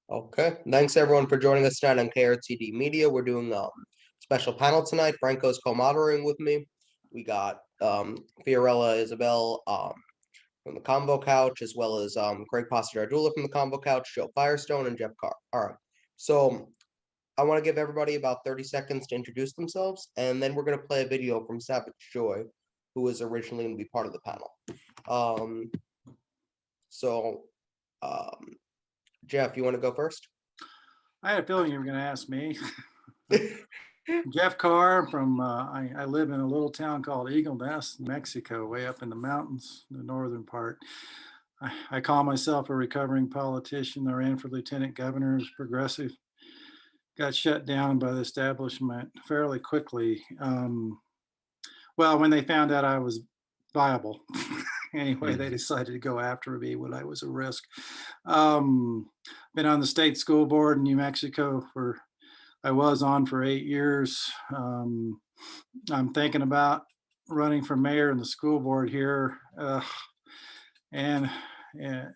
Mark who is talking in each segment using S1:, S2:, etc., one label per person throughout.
S1: Okay, thanks everyone for joining us tonight on KRTD Media. We're doing a special panel tonight. Franco's co-moderating with me. We got Fiorella Isabel from the Combo Couch, as well as Greg Jardula from the Combo Couch, Joe Firestone, and Jeff Carr. All right, so I want to give everybody about 30 seconds to introduce themselves, and then we're going to play a video from Savage Joy, who was originally going to be part of the panel. Jeff, you want to go first?
S2: I had a feeling you were going to ask me. Jeff Carr from, I live in a little town called Eagle Nest, Mexico, way up in the mountains, the northern part. I call myself a recovering politician. I ran for lieutenant governor, was progressive. Got shut down by the establishment fairly quickly. Well, when they found out I was viable. Anyway, they decided to go after me when I was a risk. Been on the state school board in New Mexico I was on for 8 years. I'm thinking about running for mayor in the school board here, and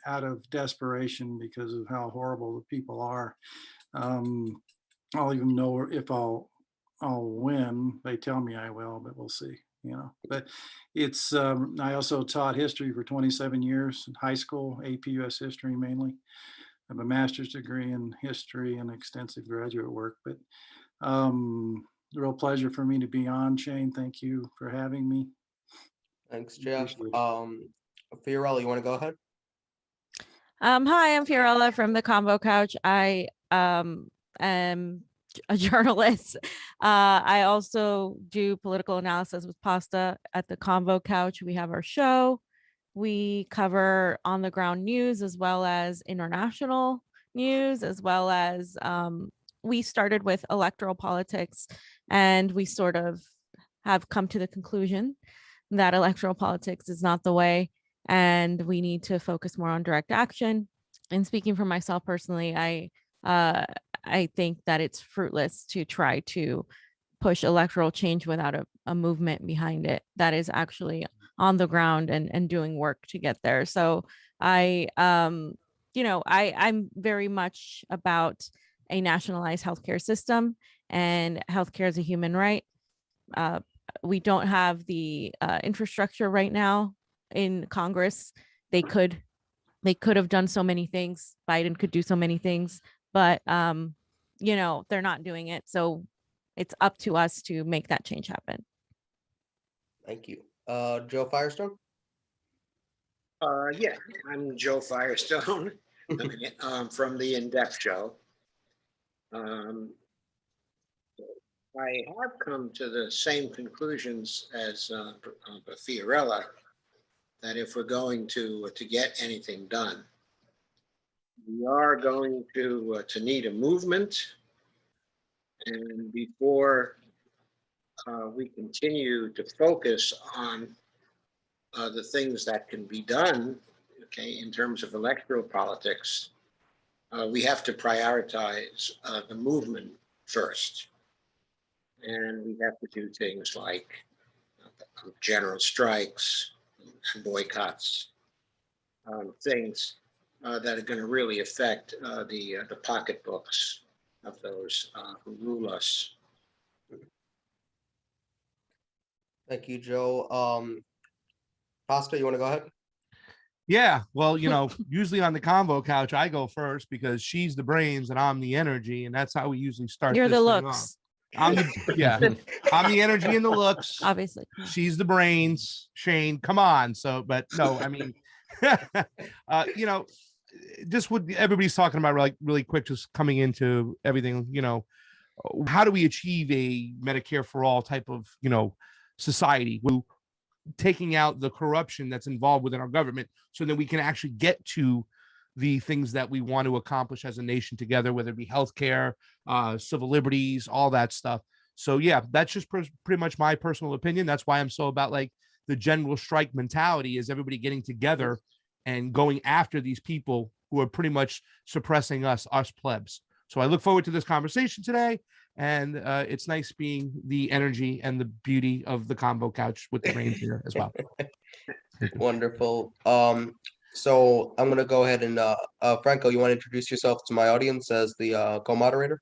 S2: out of desperation because of how horrible the people are. I'll even know if I'll win. They tell me I will, but we'll see. But it's I also taught history for 27 years in high school, AP US history mainly. I have a master's degree in history and extensive graduate work, but a real pleasure for me to be on, Shane. Thank you for having me.
S1: Thanks, Jeff. Fiorella, you want to go ahead?
S3: Hi, I'm Fiorella from the Combo Couch. I am a journalist. I also do political analysis with Pasta at the Combo Couch. We have our show. We cover on the ground news as well as international news, as well as we started with electoral politics, and we sort of have come to the conclusion that electoral politics is not the way, and we need to focus more on direct action. And speaking for myself personally, I think that it's fruitless to try to push electoral change without a movement behind it that is actually on the ground and doing work to get there. So I'm very much about a nationalized healthcare system, and healthcare is a human right. We don't have the infrastructure right now in Congress. They could have done so many things. Biden could do so many things, but they're not doing it. So it's up to us to make that change happen.
S1: Thank you. Joe Firestone?
S4: Yeah, I'm Joe Firestone from the In-Depth Show. I have come to the same conclusions as Fiorella, that if we're going to get anything done, we are going to need a movement. And before we continue to focus on the things that can be done, okay, in terms of electoral politics, we have to prioritize the movement first. And we have to do things like general strikes and boycotts, things that are going to really affect the pocketbooks of those who rule us.
S1: Thank you, Joe. Pasta, you want to go ahead?
S5: Yeah, well, you know, usually on the convo couch, I go first because she's the brains and I'm the energy, and that's how we usually start.
S3: You're
S5: this
S3: the
S5: thing
S3: looks,
S5: off. I'm the energy and the looks.
S3: obviously.
S5: She's the brains. Shane, come on. So, but no, I mean, you know, just what everybody's talking about, like really quick, just coming into everything. You know, how do we achieve a Medicare for all type of, you know, society? Taking out the corruption that's involved within our government so that we can actually get to the things that we want to accomplish as a nation together, whether it be healthcare, civil liberties, all that stuff. So yeah, that's just pretty much my personal opinion. That's why I'm so about like the general strike mentality, is everybody getting together and going after these people who are pretty much suppressing us plebs. So I look forward to this conversation today. And it's nice being the energy and the beauty of the combo couch with the brains here as well.
S1: Wonderful. So I'm gonna go ahead and Franco, you want to introduce yourself to my audience as the co-moderator?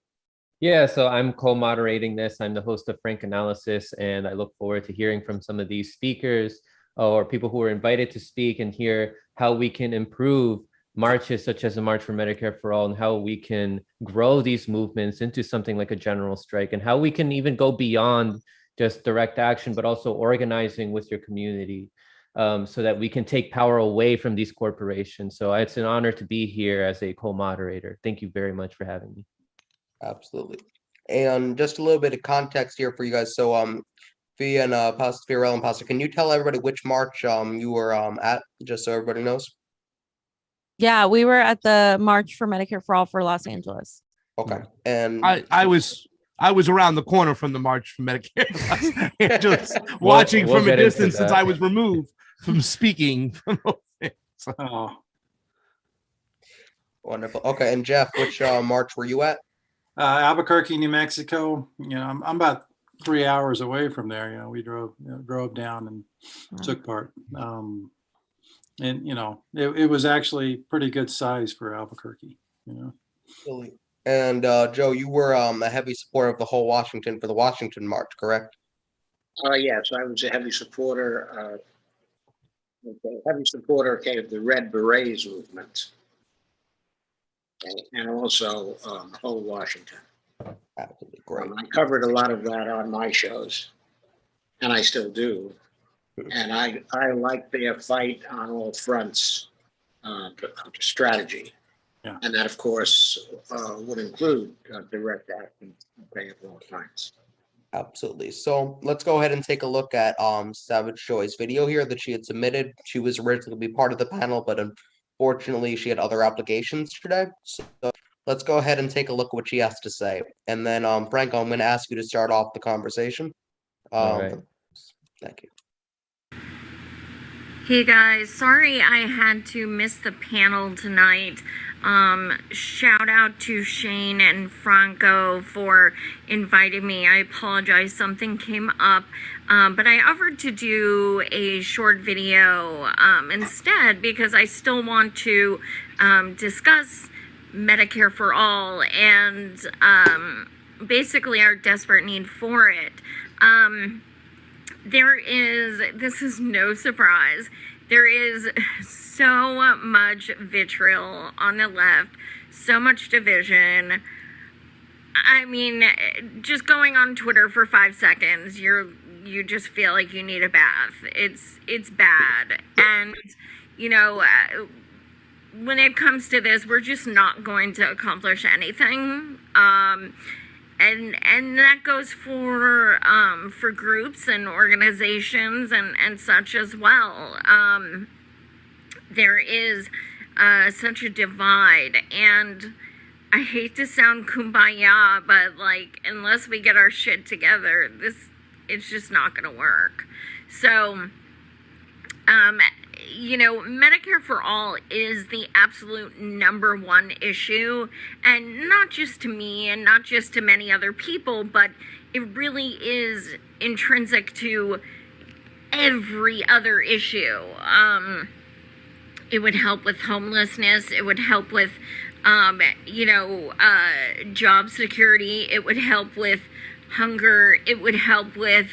S6: Yeah, so I'm co-moderating this. I'm the host of Franc Analysis, and I look forward to hearing from some of these speakers or people who are invited to speak and hear how we can improve marches such as the March for Medicare for All, and how we can grow these movements into something like a general strike, and how we can even go beyond just direct action, but also organizing with your community, so that we can take power away from these corporations. So it's an honor to be here as a co-moderator. Thank you very much for having me.
S1: Absolutely. And just a little bit of context here for you guys. So Fia and Fiorella and Pasta, can you tell everybody which march you were at, just so everybody knows?
S3: Yeah, we were at the March for Medicare for All for Los Angeles.
S1: Okay. And
S5: I was around the corner from the March for Medicare Los Angeles, watching
S6: we'll
S5: from a
S6: get into
S5: distance since
S6: that.
S5: I was removed from speaking. So,
S2: Oh,
S1: wonderful. Okay. And Jeff, which march were you at?
S2: Albuquerque, New Mexico. You know, I'm about 3 hours away from there. You know, we drove down and took part. And you know, it was actually pretty good size for Albuquerque. You know.
S1: Absolutely. And Joe, you were a heavy supporter of the whole Washington for the Washington March, correct?
S4: Yes, I was a heavy supporter. Of the Red Berets movement, and also the whole Washington.
S1: Absolutely great.
S4: I covered a lot of that on my shows, and I still do. And I like their fight on all fronts, strategy.
S2: Yeah.
S4: And that, of course, would include direct action at all times.
S1: Absolutely. So let's go ahead and take a look at Savage Joy's video here that she had submitted. She was originally going to be part of the panel, but unfortunately she had other obligations today. So let's go ahead and take a look at what she has to say. And then Franco, I'm going to ask you to start off the conversation.
S6: All right.
S1: Thank you.
S7: Hey guys, sorry I had to miss the panel tonight. Shout out to Shane and Franco for inviting me. I apologize, something came up, but I offered to do a short video instead, because I still want to discuss Medicare for All and basically our desperate need for it. This is no surprise, there is so much vitriol on the left, so much division. I mean, just going on Twitter for 5 seconds, you just feel like you need a bath. It's bad. And, you know, when it comes to this, we're just not going to accomplish anything. And that goes for groups and organizations and such as well. There is such a divide, and I hate to sound kumbaya, but like, unless we get our shit together, it's just not gonna work. So Medicare for all is the absolute number one issue, and not just to me and not just to many other people, but it really is intrinsic to every other issue. It would help with homelessness. It would help with, job security. It would help with hunger. It would help with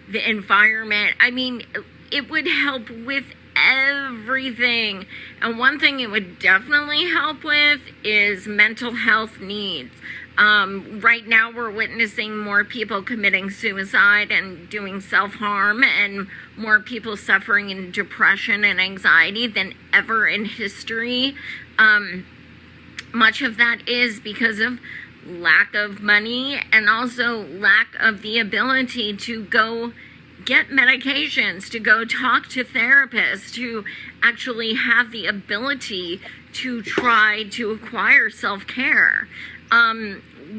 S7: the environment. I mean, it would help with everything. And one thing it would definitely help with is mental health needs. Right now we're witnessing more people committing suicide and doing self-harm, and more people suffering in depression and anxiety than ever in history. Much of that is because of lack of money, and also lack of the ability to go get medications, to go talk to therapists, to actually have the ability to try to acquire self-care.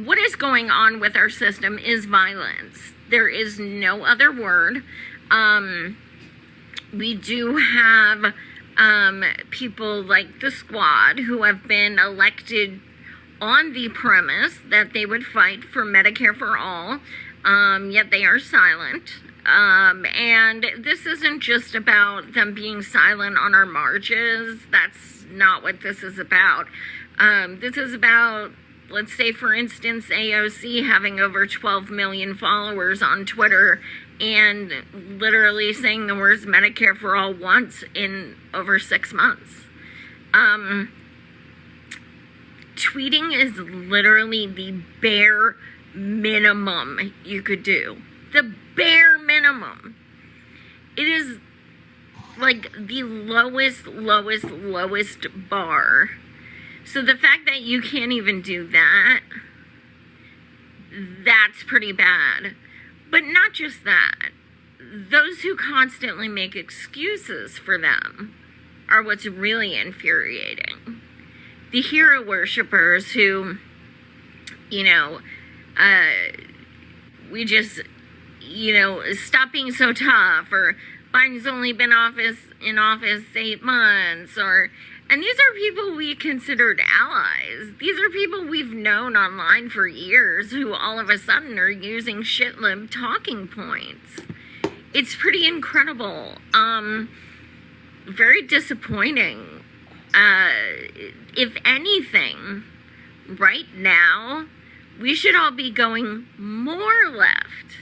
S7: What is going on with our system is violence. There is no other word. We do have people like the Squad who have been elected on the premise that they would fight for Medicare for all, yet they are silent. And this isn't just about them being silent on our marches. That's not what this is about. This is about, let's say, for instance, AOC having over 12 million followers on Twitter and literally saying the words Medicare for all once in over 6 months. Tweeting is literally the bare minimum you could do. The bare minimum. It is like the lowest bar. So the fact that you can't even do that, that's pretty bad. But not just that. Those who constantly make excuses for them are what's really infuriating. The hero worshipers who, we just, stop being so tough, or Biden's only been in office 8 months, and these are people we considered allies. These are people we've known online for years who all of a sudden are using shitlib talking points. It's pretty incredible. Very disappointing. If anything, right now, we should all be going more left.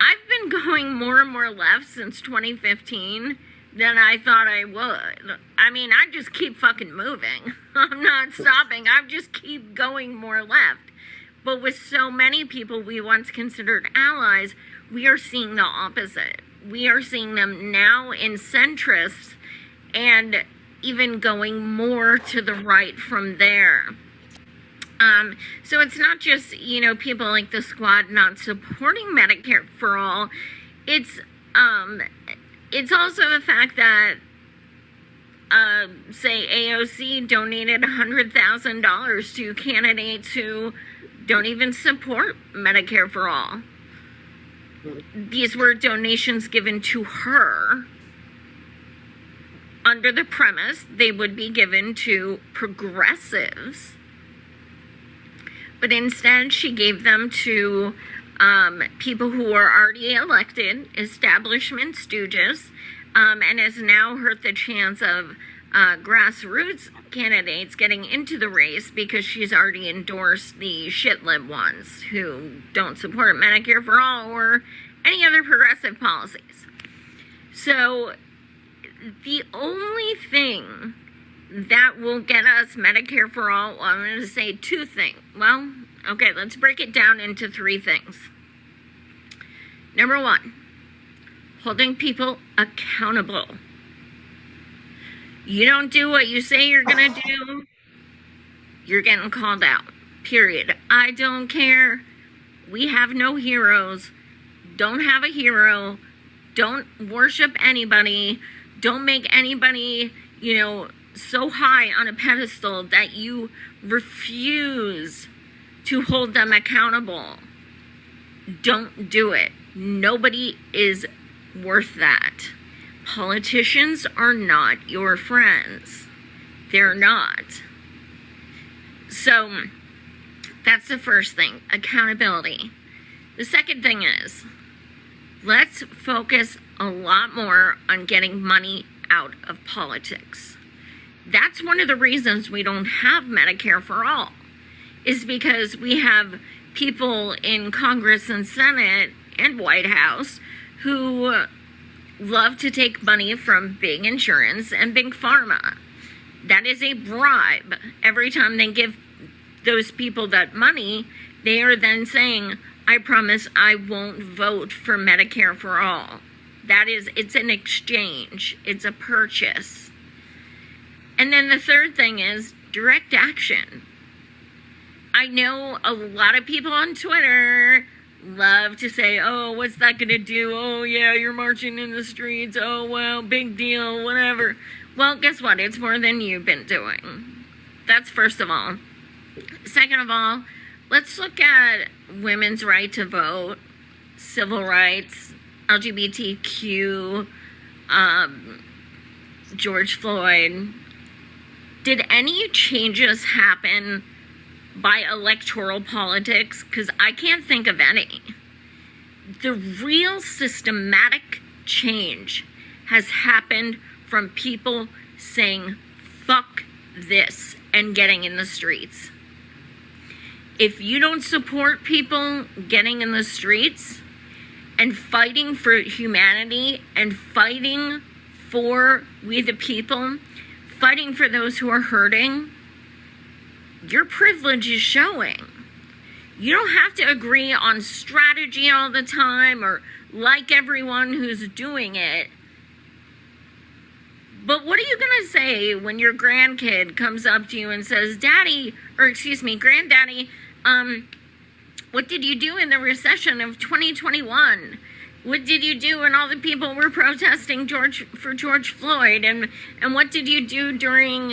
S7: I've been going more and more left since 2015 than I thought I would. I mean, I just keep fucking moving. I'm not stopping. I just keep going more left. But with so many people we once considered allies, we are seeing the opposite. We are seeing them now in centrists and even going more to the right from there. So it's not just, people like the Squad not supporting Medicare for all. It's also the fact that, say, AOC donated $100,000 to candidates who don't even support Medicare for all. These were donations given to her under the premise they would be given to progressives. But instead, she gave them to people who are already elected, establishment stooges, and has now hurt the chance of grassroots candidates getting into the race because she's already endorsed the shitlib ones who don't support Medicare for all or any other progressive policies. So the only thing that will get us Medicare for all, well, I'm going to say 2 things. Well, okay, let's break it down into 3 things. Number 1, holding people accountable. You don't do what you say you're going to do, you're getting called out. Period. I don't care. We have no heroes. Don't have a hero. Don't worship anybody. Don't make anybody, so high on a pedestal that you refuse to hold them accountable. Don't do it. Nobody is worth that. Politicians are not your friends. They're not. So that's the first thing, accountability. The second thing is, let's focus a lot more on getting money out of politics. That's one of the reasons we don't have Medicare for all, is because we have people in Congress and Senate and White House who love to take money from big insurance and big pharma. That is a bribe. Every time they give those people that money, they are then saying, I promise I won't vote for Medicare for all. It's an exchange. It's a purchase. And then the third thing is direct action. I know a lot of people on Twitter love to say, oh, what's that going to do? Oh, yeah, you're marching in the streets. Oh, well, big deal, whatever. Well, guess what? It's more than you've been doing. That's first of all. Second of all, let's look at women's right to vote, civil rights, LGBTQ, George Floyd. Did any changes happen by electoral politics? Because I can't think of any. The real systematic change has happened from people saying, fuck this, and getting in the streets. If you don't support people getting in the streets and fighting for humanity and fighting for we the people, fighting for those who are hurting, your privilege is showing. You don't have to agree on strategy all the time or like everyone who's doing it. But what are you going to say when your grandkid comes up to you and says, Daddy, or excuse me, Granddaddy, what did you do in the recession of 2021? What did you do when all the people were protesting for George Floyd? And what did you do during,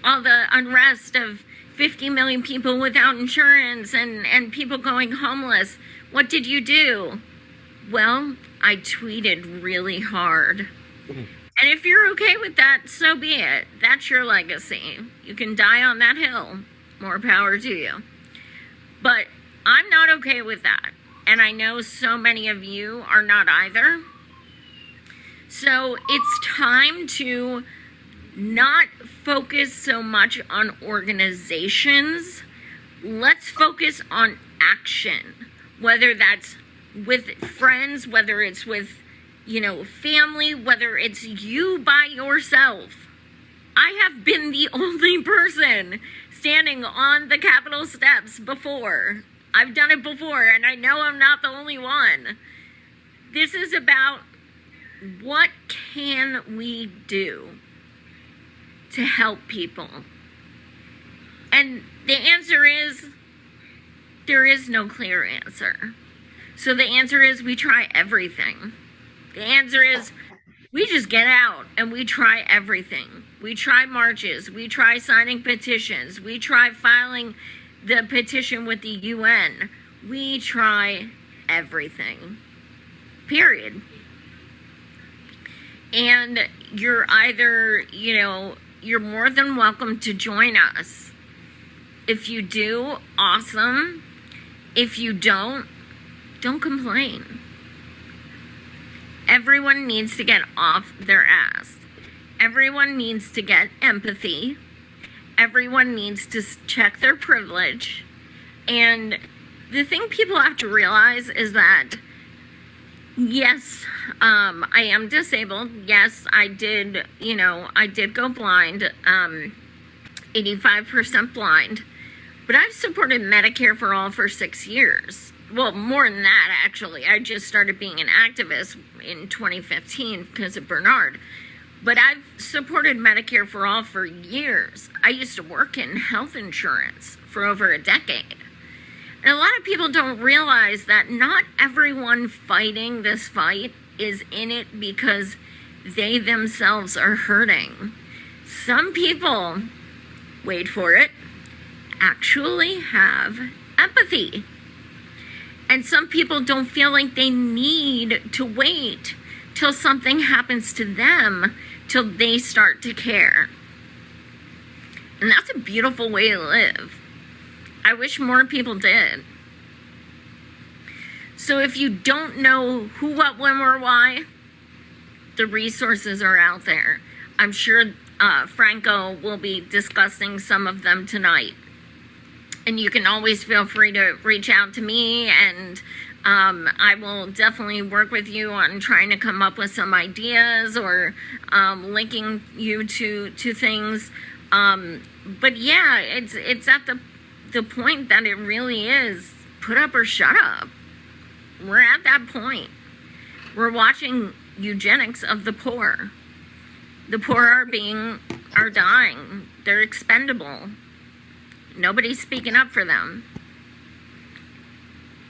S7: all the unrest of 50 million people without insurance and people going homeless? What did you do? Well, I tweeted really hard. And if you're okay with that, so be it. That's your legacy. You can die on that hill. More power to you. But I'm not okay with that. And I know so many of you are not either. So it's time to not focus so much on organizations. Let's focus on action. Whether that's with friends, whether it's with, family, whether it's you by yourself. I have been the only person standing on the Capitol steps before. I've done it before, and I know I'm not the only one. This is about what can we do to help people? And the answer is, there is no clear answer. So the answer is we try everything. The answer is we just get out and we try everything. We try marches. We try signing petitions. We try filing the petition with the UN. We try everything. Period. And you're either, you're more than welcome to join us. If you do, awesome. If you don't complain. Everyone needs to get off their ass. Everyone needs to get empathy. Everyone needs to check their privilege. And the thing people have to realize is that, yes, I am disabled. Yes, I did go blind, 85% blind. But I've supported Medicare for all for 6 years. Well, more than that, actually. I just started being an activist in 2015 because of Bernard. But I've supported Medicare for all for years. I used to work in health insurance for over a decade. And a lot of people don't realize that not everyone fighting this fight is in it because they themselves are hurting. Some people, wait for it, actually have empathy. And some people don't feel like they need to wait till something happens to them, till they start to care. And that's a beautiful way to live. I wish more people did. So if you don't know who, what, when, or why, the resources are out there. I'm sure Franco will be discussing some of them tonight. And you can always feel free to reach out to me, and I will definitely work with you on trying to come up with some ideas or linking you to things. But yeah, it's at the point that it really is put up or shut up. We're at that point. We're watching eugenics of the poor. The poor are dying. They're expendable. Nobody's speaking up for them.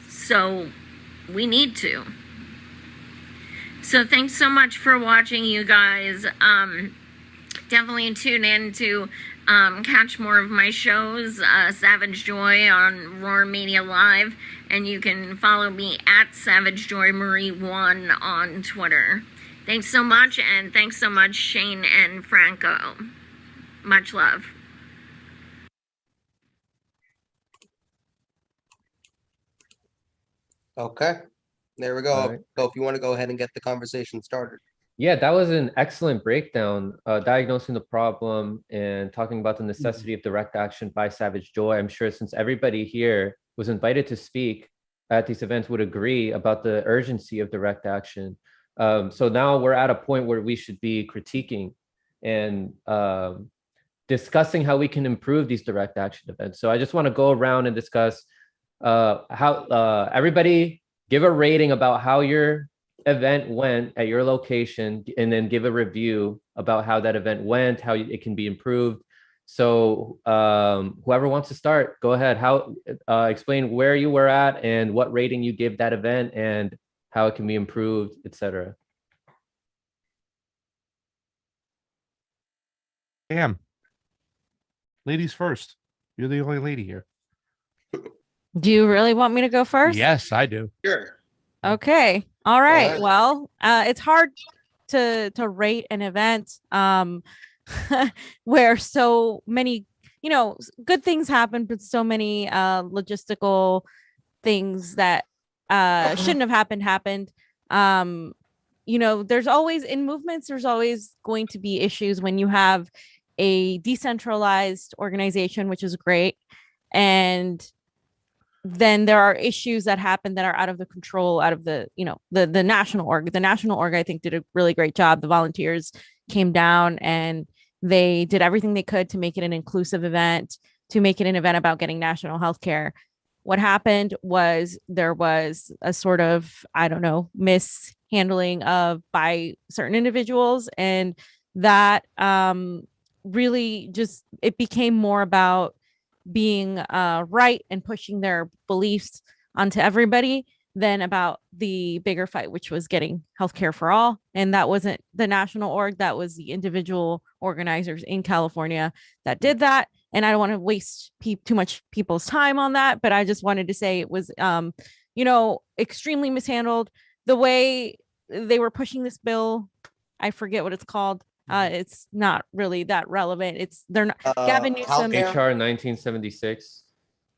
S7: So we need to. So thanks so much for watching, you guys. Definitely tune in to catch more of my shows, Savage Joy on Roar Media Live, and you can follow me at Savage Joy Marie 1 on Twitter. Thanks so much, and thanks so much, Shane and Franco. Much love.
S1: Okay, there we go.
S6: All right.
S1: So if you want to go ahead and get the conversation started.
S6: Yeah, that was an excellent breakdown, diagnosing the problem and talking about the necessity of direct action by Savage Joy. I'm sure since everybody here was invited to speak at these events would agree about the urgency of direct action. So now we're at a point where we should be critiquing and discussing how we can improve these direct action events. So I just want to go around and discuss how everybody give a rating about how your event went at your location, and then give a review about how that event went, how it can be improved. So whoever wants to start, go ahead. How explain where you were at and what rating you give that event and how it can be improved, etc.
S5: Damn. Ladies first. You're the only lady here.
S3: Do you really want me to go first?
S5: Yes, I do.
S4: Sure.
S3: Okay. All right.
S1: ahead.
S3: Well, it's hard to rate an event where so many, good things happen, but so many logistical things that shouldn't have happened. There's always in movements, there's always going to be issues when you have a decentralized organization, which is great. And then there are issues that happen that are out of the control, out of the national org. The national org, I think, did a really great job. The volunteers came down and they did everything they could to make it an inclusive event, to make it an event about getting national health care. What happened was there was a sort of, mishandling by certain individuals. And that really just, it became more about being right and pushing their beliefs onto everybody than about the bigger fight, which was getting healthcare for all. And that wasn't the national org, that was the individual organizers in California that did that. And I don't want to waste too much people's time on that, but I just wanted to say it was extremely mishandled. The way they were pushing this bill, I forget what it's called. It's not really that relevant. They're not Gavin Newsom.
S6: HR 1976.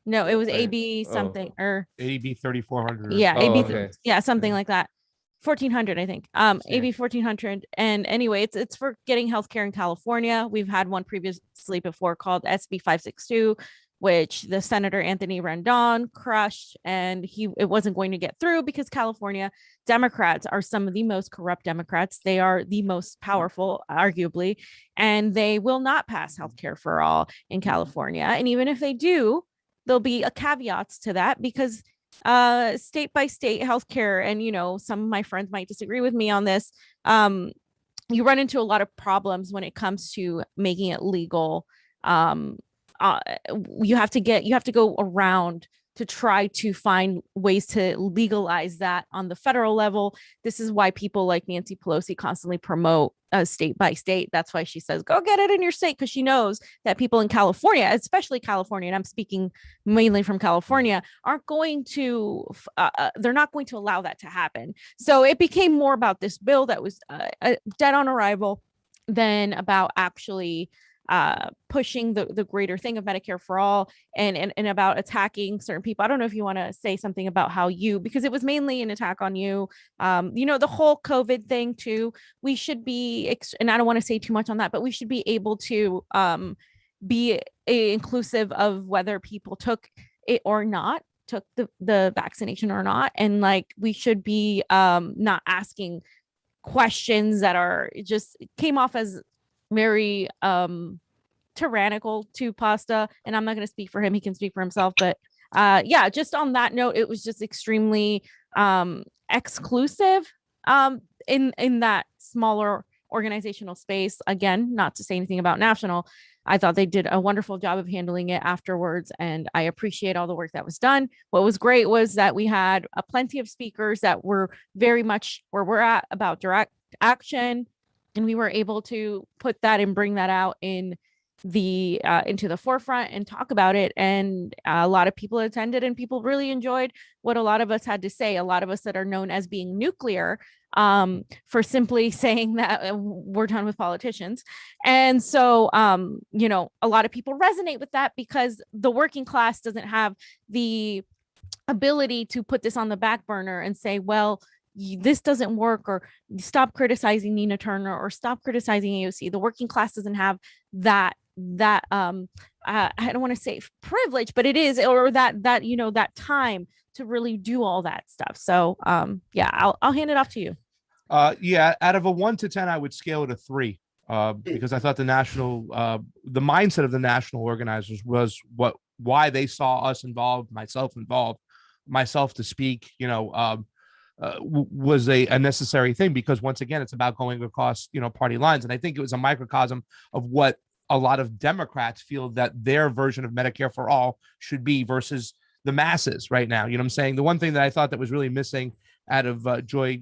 S3: No, it was
S6: Right.
S3: AB something or
S5: AB 3400.
S3: yeah,
S6: Oh,
S3: AB
S6: okay.
S3: something like that. 1400, I think. AB 1400. And anyway, it's for getting healthcare in California. We've had one previously before called SB 562, which the Senator Anthony Rendon crushed, and it wasn't going to get through because California Democrats are some of the most corrupt Democrats. They are the most powerful, arguably, and they will not pass healthcare for all in California. And even if they do, there'll be a caveats to that because state by state healthcare, and some of my friends might disagree with me on this. You run into a lot of problems when it comes to making it legal. You have to go around to try to find ways to legalize that on the federal level. This is why people like Nancy Pelosi constantly promote state by state. That's why she says, go get it in your state, because she knows that people in California, especially California, and I'm speaking mainly from California, aren't going to, they're not going to allow that to happen. So it became more about this bill that was dead on arrival than about actually pushing the greater thing of Medicare for all, and about attacking certain people. I don't know if you want to say something about how you, because it was mainly an attack on you. The whole COVID thing too. We should be, and I don't want to say too much on that, but we should be able to be inclusive of whether people took it or not, took the vaccination or not. And like, we should be not asking questions that are just came off as very tyrannical to Pasta. And I'm not going to speak for him, he can speak for himself, but yeah, just on that note, it was just extremely exclusive in that smaller organizational space. Again, not to say anything about national. I thought they did a wonderful job of handling it afterwards, and I appreciate all the work that was done. What was great was that we had plenty of speakers that were very much where we're at about direct action, and we were able to put that and bring that out in the into the forefront and talk about it. And a lot of people attended, and people really enjoyed what a lot of us had to say. A lot of us that are known as being nuclear for simply saying that we're done with politicians. And so, a lot of people resonate with that because the working class doesn't have the ability to put this on the back burner and say, well, this doesn't work, or stop criticizing Nina Turner, or stop criticizing AOC. The working class doesn't have that I don't want to say privilege, but it is, or that time to really do all that stuff. So yeah, I'll hand it off to you.
S5: Yeah, out of a 1 to 10, I would scale it a 3 because I thought the mindset of the national organizers was why they saw us involved, myself to speak, was a necessary thing, because once again, it's about going across, party lines. And I think it was a microcosm of what a lot of Democrats feel that their version of Medicare for all should be versus the masses right now. You know what I'm saying? The one thing that I thought that was really missing out of Joy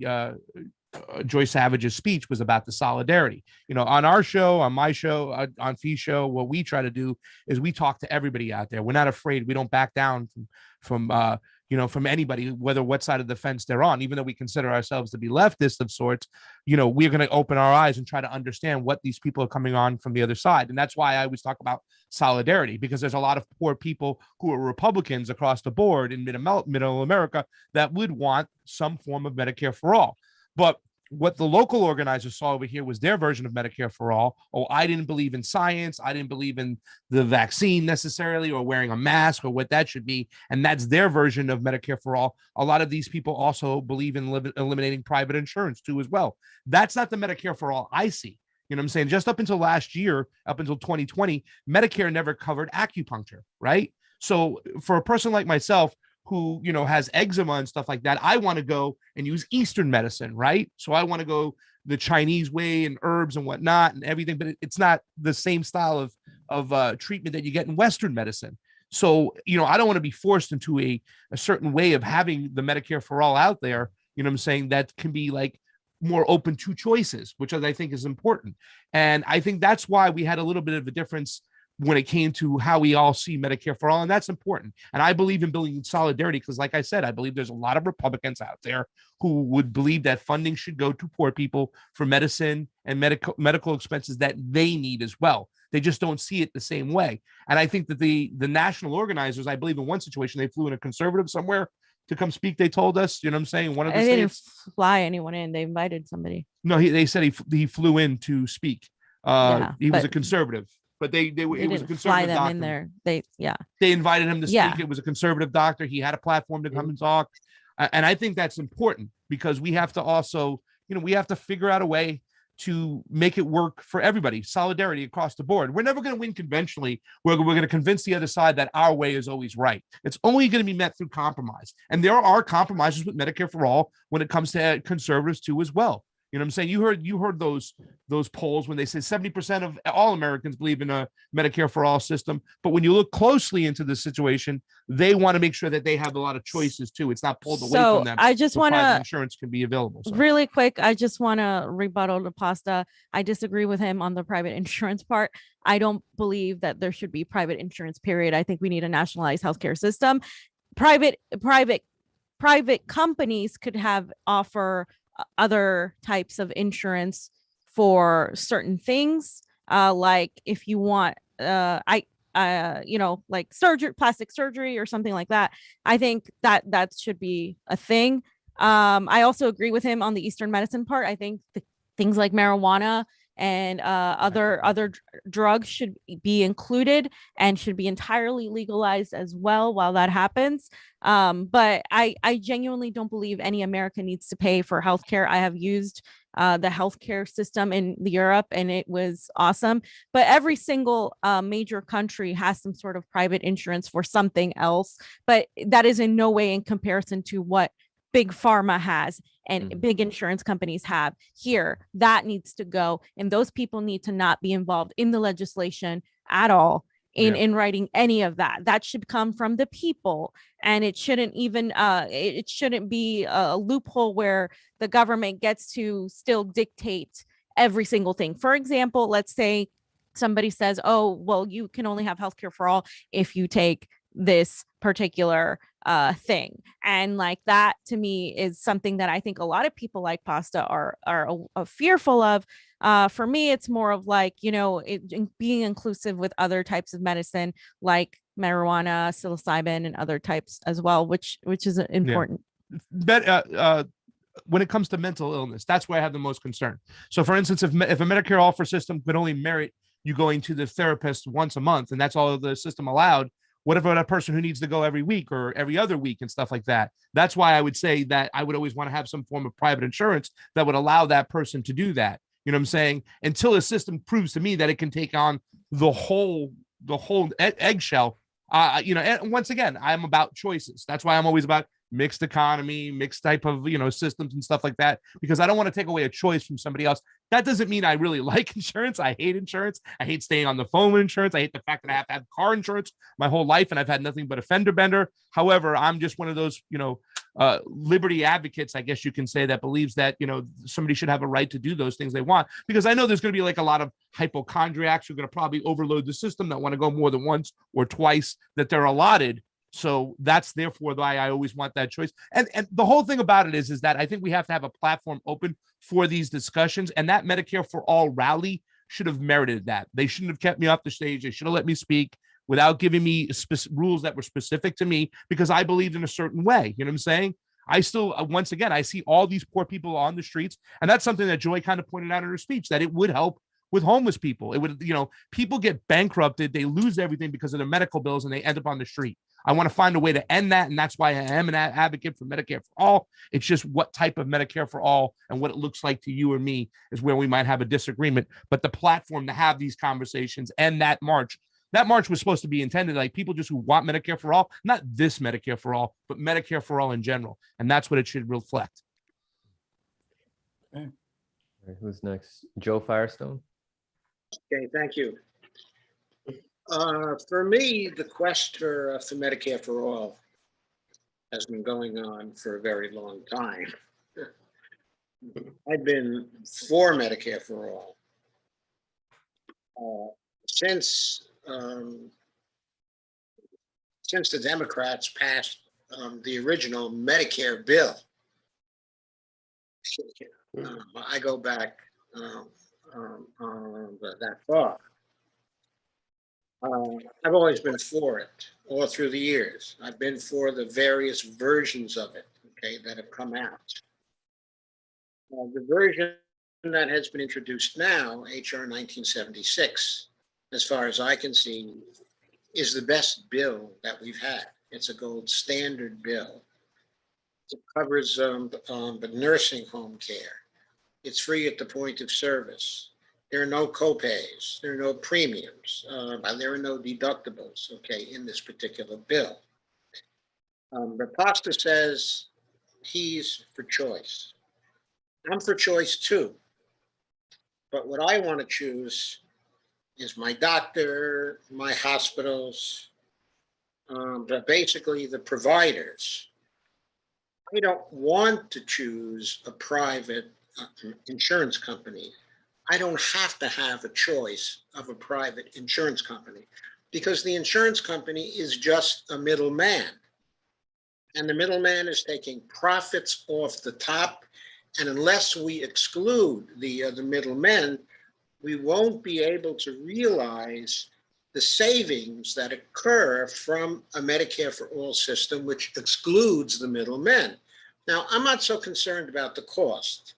S5: Savage's speech was about the solidarity. On our show, on my show, on Fee's show, what we try to do is we talk to everybody out there. We're not afraid. We don't back down from anybody, whether what side of the fence they're on. Even though we consider ourselves to be leftists of sorts, we're going to open our eyes and try to understand what these people are coming on from the other side. And that's why I always talk about solidarity, because there's a lot of poor people who are Republicans across the board in middle America that would want some form of Medicare for all. But what the local organizers saw over here was their version of Medicare for all. Oh, I didn't believe in science. I didn't believe in the vaccine necessarily, or wearing a mask, or what that should be. And that's their version of Medicare for all. A lot of these people also believe in eliminating private insurance too as well. That's not the Medicare for all I see. You know what I'm saying? Just up until last year, up until 2020, Medicare never covered acupuncture, right? So for a person like myself, who, has eczema and stuff like that, I want to go and use Eastern medicine, right? So I want to go the Chinese way and herbs and whatnot and everything, but it's not the same style of treatment that you get in Western medicine. So, I don't want to be forced into a certain way of having the Medicare for all out there, that can be like more open to choices, which I think is important. And I think that's why we had a little bit of a difference when it came to how we all see Medicare for all. And that's important. And I believe in building solidarity because, like I said, I believe there's a lot of Republicans out there who would believe that funding should go to poor people for medicine and medical expenses that they need as well. They just don't see it the same way. And I think that the national organizers, I believe in one situation, they flew in a conservative somewhere to come speak. They told us, one of the
S3: They
S5: states.
S3: didn't fly anyone in. They invited somebody.
S5: No, they said he flew in to speak. He was a
S3: but
S5: conservative. But it was a
S3: didn't
S5: conservative
S3: fly them
S5: doctor.
S3: in there.
S5: They invited him to speak.
S3: Yeah.
S5: It was a conservative doctor. He had a platform to come and talk. And I think that's important because we have to also, we have to figure out a way to make it work for everybody. Solidarity across the board. We're never going to win conventionally. We're going to convince the other side that our way is always right. It's only going to be met through compromise. And there are compromises with Medicare for all when it comes to conservatives too as well. You know what I'm saying? You heard those polls when they said 70% of all Americans believe in a Medicare for all system. But when you look closely into the situation, they want to make sure that they have a lot of choices too. It's not pulled away
S3: So
S5: from them.
S3: I just
S5: so
S3: want
S5: private
S3: to
S5: insurance can be available. So.
S3: really quick. I just want to rebuttal to Pasta. I disagree with him on the private insurance part. I don't believe that there should be private insurance, period. I think we need a nationalized healthcare system. Private companies could offer other types of insurance for certain things, like if you want like plastic surgery or something like that. I think that should be a thing. I also agree with him on the Eastern medicine part. I think things like marijuana and other drugs should be included and should be entirely legalized as well while that happens. But I genuinely don't believe any American needs to pay for healthcare. I have used the healthcare system in Europe and it was awesome. But every single major country has some sort of private insurance for something else. But that is in no way in comparison to what big pharma has and big insurance companies have here. That needs to go, and those people need to not be involved in the legislation at all in writing any of that. That should come from the people, and it shouldn't even it shouldn't be a loophole where the government gets to still dictate every single thing. For example, let's say somebody says, oh, well, you can only have healthcare for all if you take this particular thing, and like that to me is something that I think a lot of people like Pasta are fearful of. For me, it's more of like, being inclusive with other types of medicine like marijuana, psilocybin, and other types as well, which is important.
S5: When it comes to mental illness, that's where I have the most concern. So for instance, if a Medicare offer system could only merit you going to the therapist once a month, and that's all the system allowed, what about a person who needs to go every week or every other week and stuff like that? That's why I would say that I would always want to have some form of private insurance that would allow that person to do that. You know what I'm saying? Until a system proves to me that it can take on the whole eggshell. And once again, I'm about choices. That's why I'm always about mixed economy, mixed type of, systems and stuff like that, because I don't want to take away a choice from somebody else. That doesn't mean I really like insurance. I hate insurance. I hate staying on the phone with insurance. I hate the fact that I have to have car insurance my whole life, and I've had nothing but a fender bender. However, I'm just one of those, liberty advocates, I guess you can say, that believes that, somebody should have a right to do those things they want, because I know there's going to be like a lot of hypochondriacs who are going to probably overload the system that want to go more than once or twice that they're allotted. So that's therefore why I always want that choice. And the whole thing about it is that I think we have to have a platform open for these discussions, and that Medicare for All rally should have merited that. They shouldn't have kept me off the stage. They should have let me speak without giving me rules that were specific to me, because I believed in a certain way. You know what I'm saying? I still, once again, I see all these poor people on the streets. And that's something that Joy kind of pointed out in her speech, that it would help with homeless people. It would, people get bankrupted, they lose everything because of their medical bills, and they end up on the street. I want to find a way to end that. And that's why I am an advocate for Medicare for all. It's just what type of Medicare for all and what it looks like to you or me is where we might have a disagreement. But the platform to have these conversations and that march was supposed to be intended like people just who want Medicare for all, not this Medicare for all, but Medicare for all in general. And that's what it should reflect.
S6: Okay. All right, who's next? Joe Firestone.
S4: Okay, thank you. For me, the quest for Medicare for all has been going on for a very long time. I've been for Medicare for all since the Democrats passed the original Medicare bill. I go back that far. I've always been for it all through the years. I've been for the various versions of it, okay, that have come out. The version that has been introduced now, HR 1976, as far as I can see, is the best bill that we've had. It's a gold standard bill. It covers the nursing home care. It's free at the point of service. There are no copays. There are no premiums. There are no deductibles, okay, in this particular bill. But Pasta says he's for choice. I'm for choice too. But what I want to choose is my doctor, my hospitals, but basically the providers. I don't want to choose a private insurance company. I don't have to have a choice of a private insurance company because the insurance company is just a middleman. And the middleman is taking profits off the top. And unless we exclude the middlemen, we won't be able to realize the savings that occur from a Medicare for All system, which excludes the middlemen. Now, I'm not so concerned about the cost.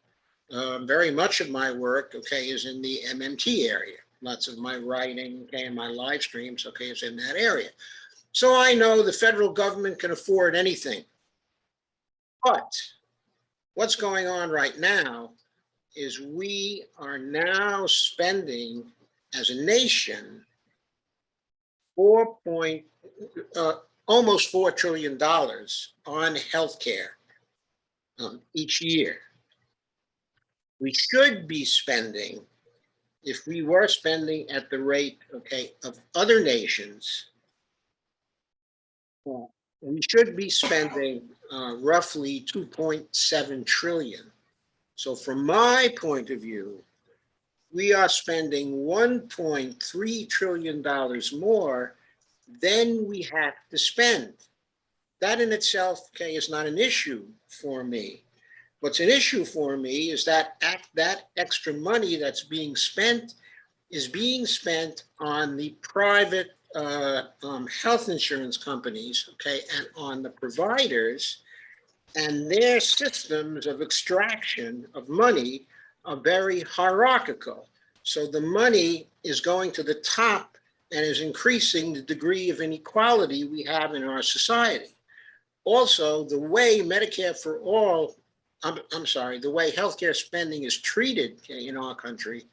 S4: Very much of my work, okay, is in the MMT area. Lots of my writing, okay, and my live streams, okay, is in that area. So I know the federal government can afford anything. But what's going on right now is we are now spending as a nation almost $4 trillion on healthcare each year. We should be spending, if we were spending at the rate, okay, of other nations, we should be spending roughly 2.7 trillion. So from my point of view, we are spending $1.3 trillion more than we have to spend. That in itself, okay, is not an issue for me. What's an issue for me is that that extra money that's being spent is being spent on the private health insurance companies, okay, and on the providers, and their systems of extraction of money are very hierarchical. So the money is going to the top and is increasing the degree of inequality we have in our society. Also, the way Medicare for All, the way healthcare spending is treated in our country,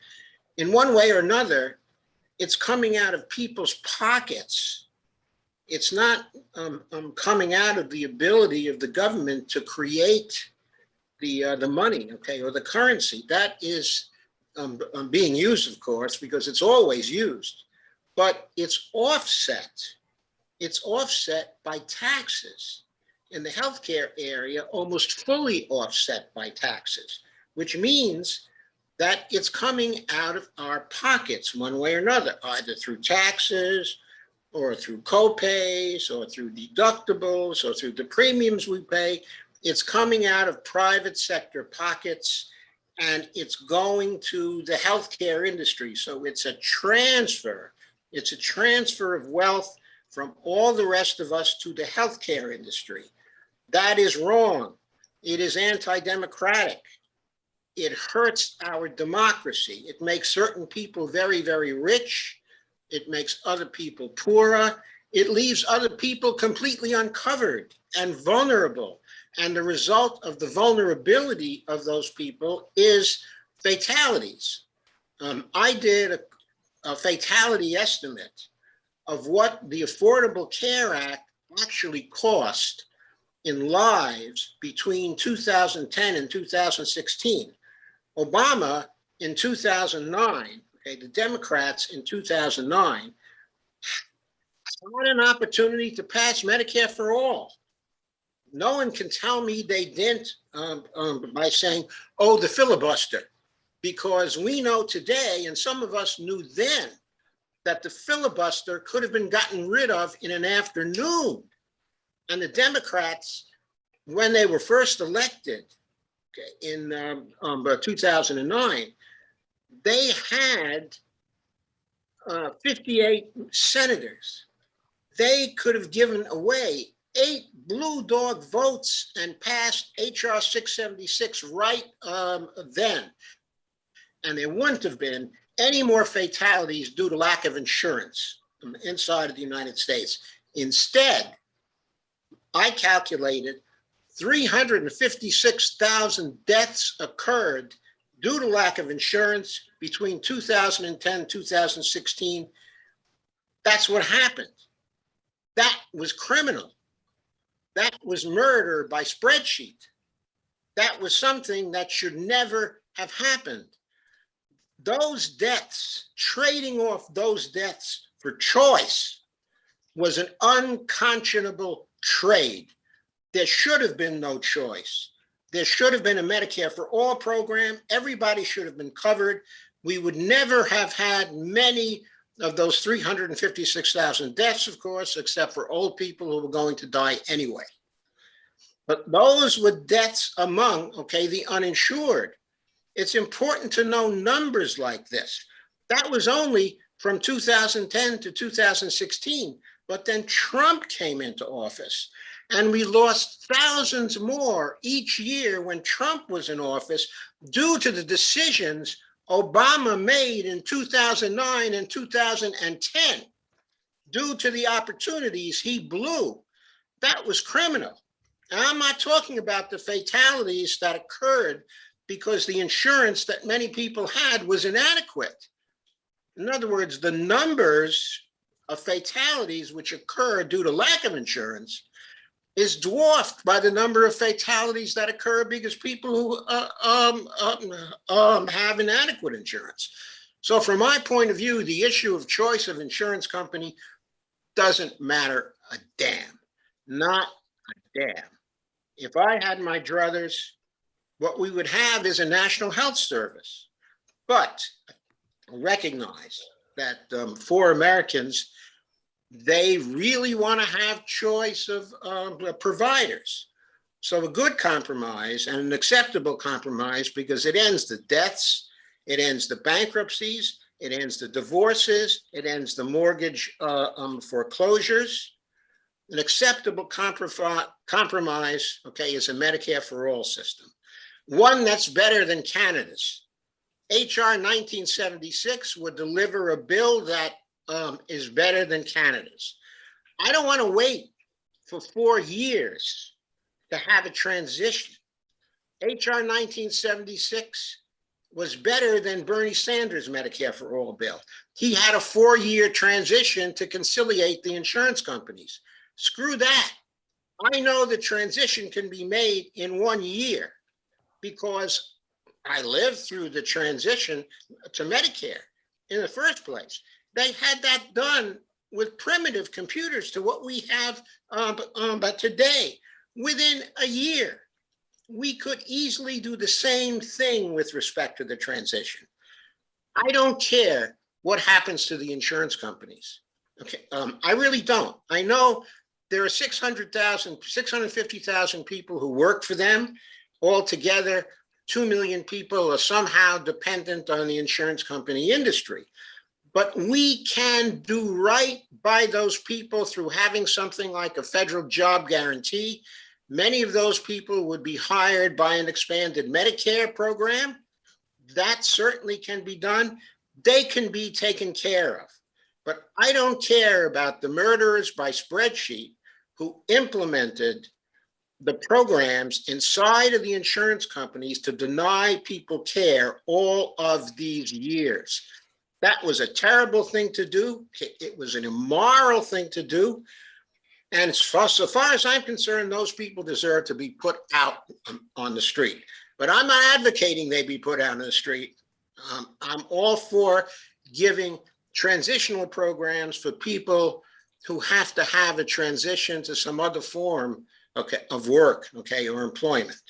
S4: in one way or another, it's coming out of people's pockets. It's not coming out of the ability of the government to create the money, okay, or the currency. That is being used, of course, because it's always used, but it's offset. It's offset by taxes. In the healthcare area, almost fully offset by taxes, which means that it's coming out of our pockets one way or another, either through taxes or through co-pays or through deductibles or through the premiums we pay. It's coming out of private sector pockets and it's going to the healthcare industry. So it's a transfer. It's a transfer of wealth from all the rest of us to the healthcare industry. That is wrong. It is anti-democratic. It hurts our democracy. It makes certain people very, very rich. It makes other people poorer. It leaves other people completely uncovered and vulnerable. And the result of the vulnerability of those people is fatalities. I did a fatality estimate of what the Affordable Care Act actually cost in lives between 2010 and 2016. Obama in 2009, okay, the Democrats in 2009 had an opportunity to pass Medicare for all. No one can tell me they didn't by saying, oh, the filibuster, because we know today, and some of us knew then, that the filibuster could have been gotten rid of in an afternoon. And the Democrats, when they were first elected in 2009, they had 58 senators. They could have given away 8 blue dog votes and passed HR 676 right then. And there wouldn't have been any more fatalities due to lack of insurance inside of the United States. Instead, I calculated 356,000 deaths occurred due to lack of insurance between 2010 and 2016. That's what happened. That was criminal. That was murder by spreadsheet. That was something that should never have happened. Those deaths, trading off those deaths for choice, was an unconscionable trade. There should have been no choice. There should have been a Medicare for All program. Everybody should have been covered. We would never have had many of those 356,000 deaths, of course, except for old people who were going to die anyway. But those were deaths among, okay, the uninsured. It's important to know numbers like this. That was only from 2010 to 2016, but then Trump came into office and we lost thousands more each year when Trump was in office due to the decisions Obama made in 2009 and 2010, due to the opportunities he blew. That was criminal. And I'm not talking about the fatalities that occurred because the insurance that many people had was inadequate. In other words, the numbers of fatalities which occur due to lack of insurance is dwarfed by the number of fatalities that occur because people who have inadequate insurance. So from my point of view, the issue of choice of insurance company doesn't matter a damn, not a damn. If I had my druthers, what we would have is a national health service. But recognize that for Americans, they really want to have choice of providers. So a good compromise and an acceptable compromise, because it ends the deaths, it ends the bankruptcies, it ends the divorces, it ends the mortgage foreclosures. An acceptable compromise, okay, is a Medicare for All system. One that's better than Canada's. HR 1976 would deliver a bill that is better than Canada's. I don't want to wait for 4 years to have a transition. HR 1976 was better than Bernie Sanders' Medicare for All bill. He had a 4-year transition to conciliate the insurance companies. Screw that. I know the transition can be made in 1 year because I lived through the transition to Medicare in the first place. They had that done with primitive computers to what we have but today. Within a year, we could easily do the same thing with respect to the transition. I don't care what happens to the insurance companies. Okay, I really don't. I know there are 650,000 people who work for them. Altogether, 2 million people are somehow dependent on the insurance company industry. But we can do right by those people through having something like a federal job guarantee. Many of those people would be hired by an expanded Medicare program. That certainly can be done. They can be taken care of. But I don't care about the murderers by spreadsheet who implemented the programs inside of the insurance companies to deny people care all of these years. That was a terrible thing to do. It was an immoral thing to do. And so far as I'm concerned, those people deserve to be put out on the street. But I'm not advocating they be put out on the street. I'm all for giving transitional programs for people who have to have a transition to some other form, okay, of work, okay, or employment.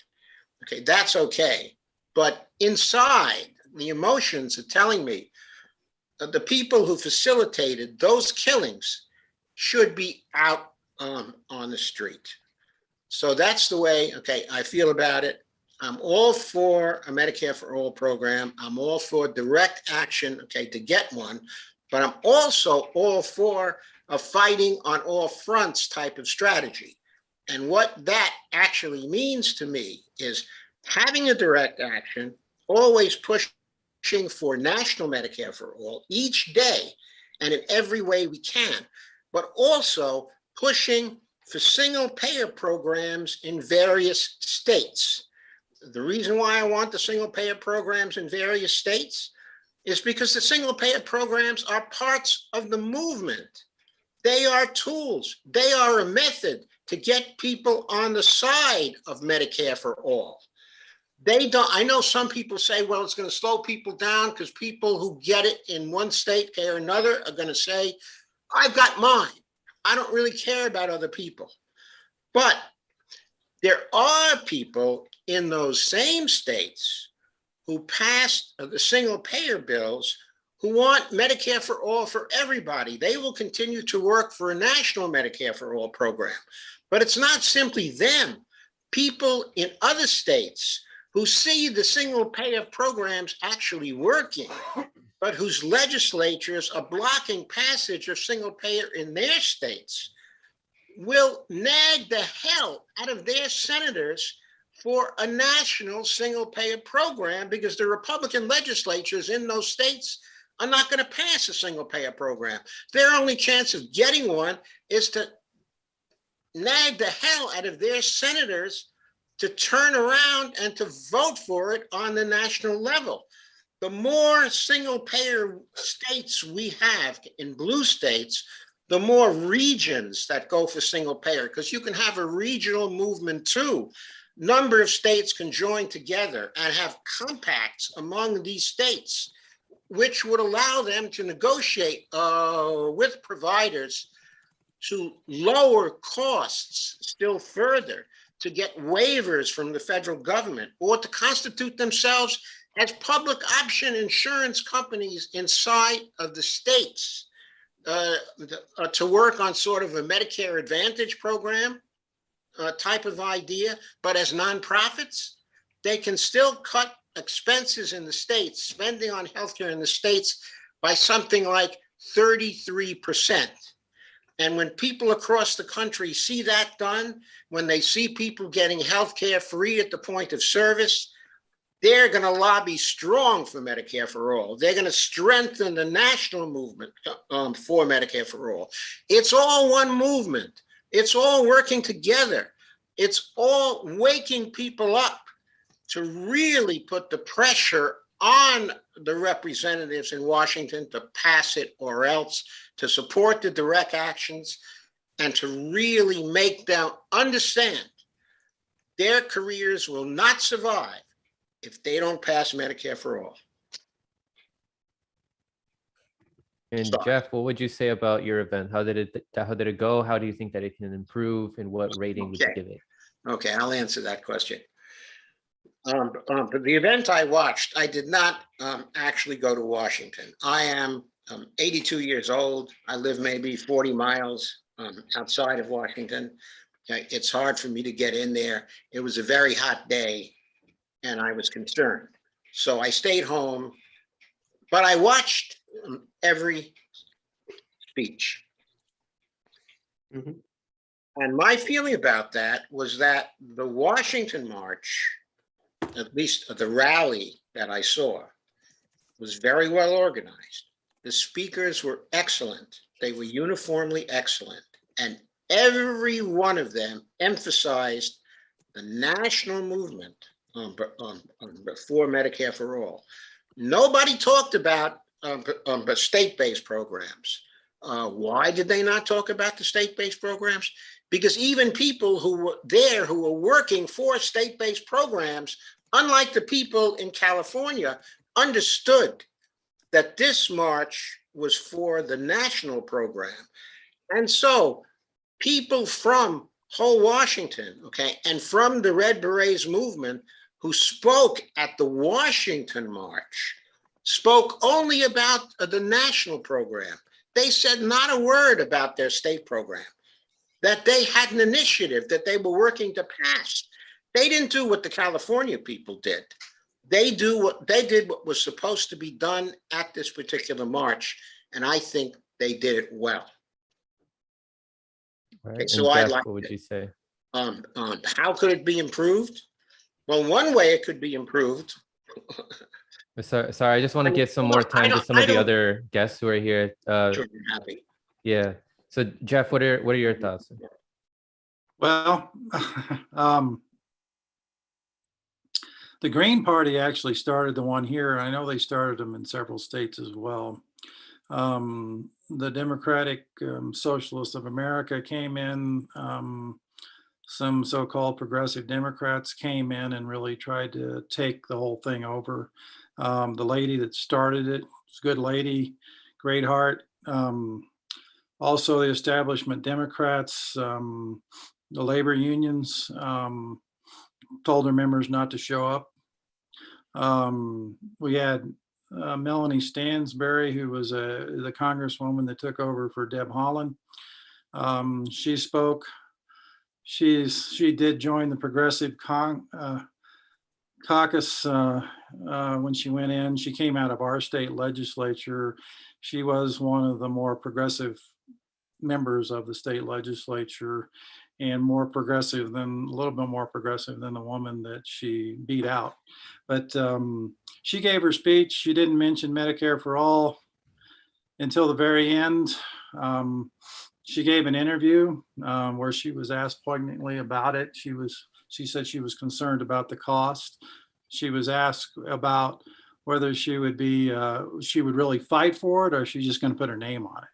S4: Okay, that's okay. But inside, the emotions are telling me that the people who facilitated those killings should be out on the street. So that's the way, okay, I feel about it. I'm all for a Medicare for All program. I'm all for direct action, okay, to get one. But I'm also all for a fighting on all fronts type of strategy. And what that actually means to me is having a direct action, always pushing for national Medicare for All each day and in every way we can, but also pushing for single payer programs in various states. The reason why I want the single payer programs in various states is because the single payer programs are parts of the movement. They are tools. They are a method to get people on the side of Medicare for All. They don't, I know some people say, well, it's going to slow people down because people who get it in one state or another are going to say, I've got mine. I don't really care about other people. But there are people in those same states who passed the single payer bills who want Medicare for all for everybody. They will continue to work for a national Medicare for all program. But it's not simply them. People in other states who see the single payer programs actually working, but whose legislatures are blocking passage of single payer in their states, will nag the hell out of their senators for a national single payer program because the Republican legislatures in those states are not going to pass a single payer program. Their only chance of getting one is to nag the hell out of their senators to turn around and to vote for it on the national level. The more single payer states we have in blue states, the more regions that go for single payer, because you can have a regional movement too. Number of states can join together and have compacts among these states, which would allow them to negotiate with providers to lower costs still further, to get waivers from the federal government, or to constitute themselves as public option insurance companies inside of the states, to work on sort of a Medicare Advantage program type of idea, but as nonprofits. They can still cut expenses in the states, spending on healthcare in the states, by something like 33%. And when people across the country see that done, when they see people getting healthcare free at the point of service, they're going to lobby strong for Medicare for all. They're going to strengthen the national movement for Medicare for all. It's all one movement. It's all working together. It's all waking people up to really put the pressure on the representatives in Washington to pass it, or else to support the direct actions, and to really make them understand their careers will not survive if they don't pass Medicare for all.
S6: And
S4: Sorry.
S6: Jeff, what would you say about your event? How did it go? How do you think that it can improve, and what rating would you give it?
S4: Okay, I'll answer that question. For the event I watched, I did not actually go to Washington. I am 82 years old. I live maybe 40 miles outside of Washington. It's hard for me to get in there. It was a very hot day and I was concerned. So I stayed home, but I watched every speech.
S1: Mhm.
S4: And my feeling about that was that the Washington March, at least the rally that I saw, was very well organized. The speakers were excellent. They were uniformly excellent. And every one of them emphasized the national movement for Medicare for all. Nobody talked about state-based programs. Why did they not talk about the state-based programs? Because even people who were there, who were working for state-based programs, unlike the people in California, understood that this march was for the national program. And so people from whole Washington, okay, and from the Red Berets movement who spoke at the Washington March spoke only about the national program. They said not a word about their state program, that they had an initiative that they were working to pass. They didn't do what the California people did. They did what was supposed to be done at this particular march, and I think they did it well.
S6: Right.
S4: Okay, so
S6: and
S4: I'd
S6: Jeff,
S4: like
S6: what would you say?
S4: how could it be improved? Well, one way it could be improved.
S6: Sorry, I just want to give some
S4: Well,
S6: more time to some of the
S4: don't-
S6: other guests who are here.
S4: Sure, I'm happy.
S6: Yeah. So Jeff, what are your thoughts?
S2: Well, the Green Party actually started the one here. I know they started them in several states as well. The Democratic Socialists of America came in some so-called progressive Democrats came in and really tried to take the whole thing over. The lady that started it was a good lady, great heart. Also, the establishment Democrats, the labor unions told their members not to show up. We had Melanie Stansberry, who was the congresswoman that took over for Deb Haaland. She spoke. She did join the Progressive Caucus when she went in. She came out of our state legislature. She was one of the more progressive members of the state legislature, and a little bit more progressive than the woman that she beat out. But she gave her speech. She didn't mention Medicare for all until the very end. She gave an interview where she was asked poignantly about it. She said she was concerned about the cost. She was asked about whether she would really fight for it, or she's just going to put her name on it.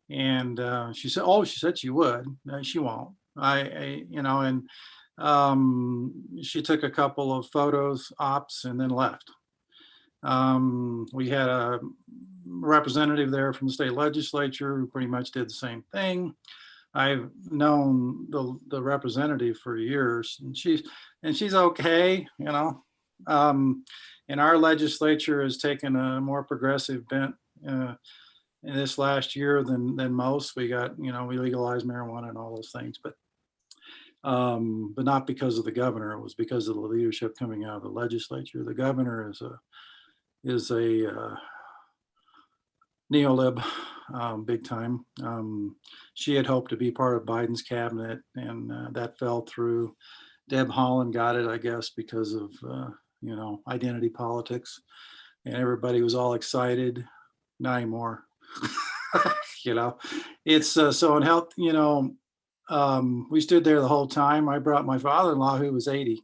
S2: And she said she would. No, she won't. She took a couple of photos, ops, and then left. We had a representative there from the state legislature who pretty much did the same thing. I've known the representative for years, and she's okay, and our legislature has taken a more progressive bent in this last year than most. We got, we legalized marijuana and all those things, but not because of the governor. It was because of the leadership coming out of the legislature. The governor is a neolib, big time. She had hoped to be part of Biden's cabinet, and that fell through. Deb Haaland got it, I guess, because of identity politics, and everybody was all excited. Not anymore. It's so in health. We stood there the whole time. I brought my father-in-law, who is 80,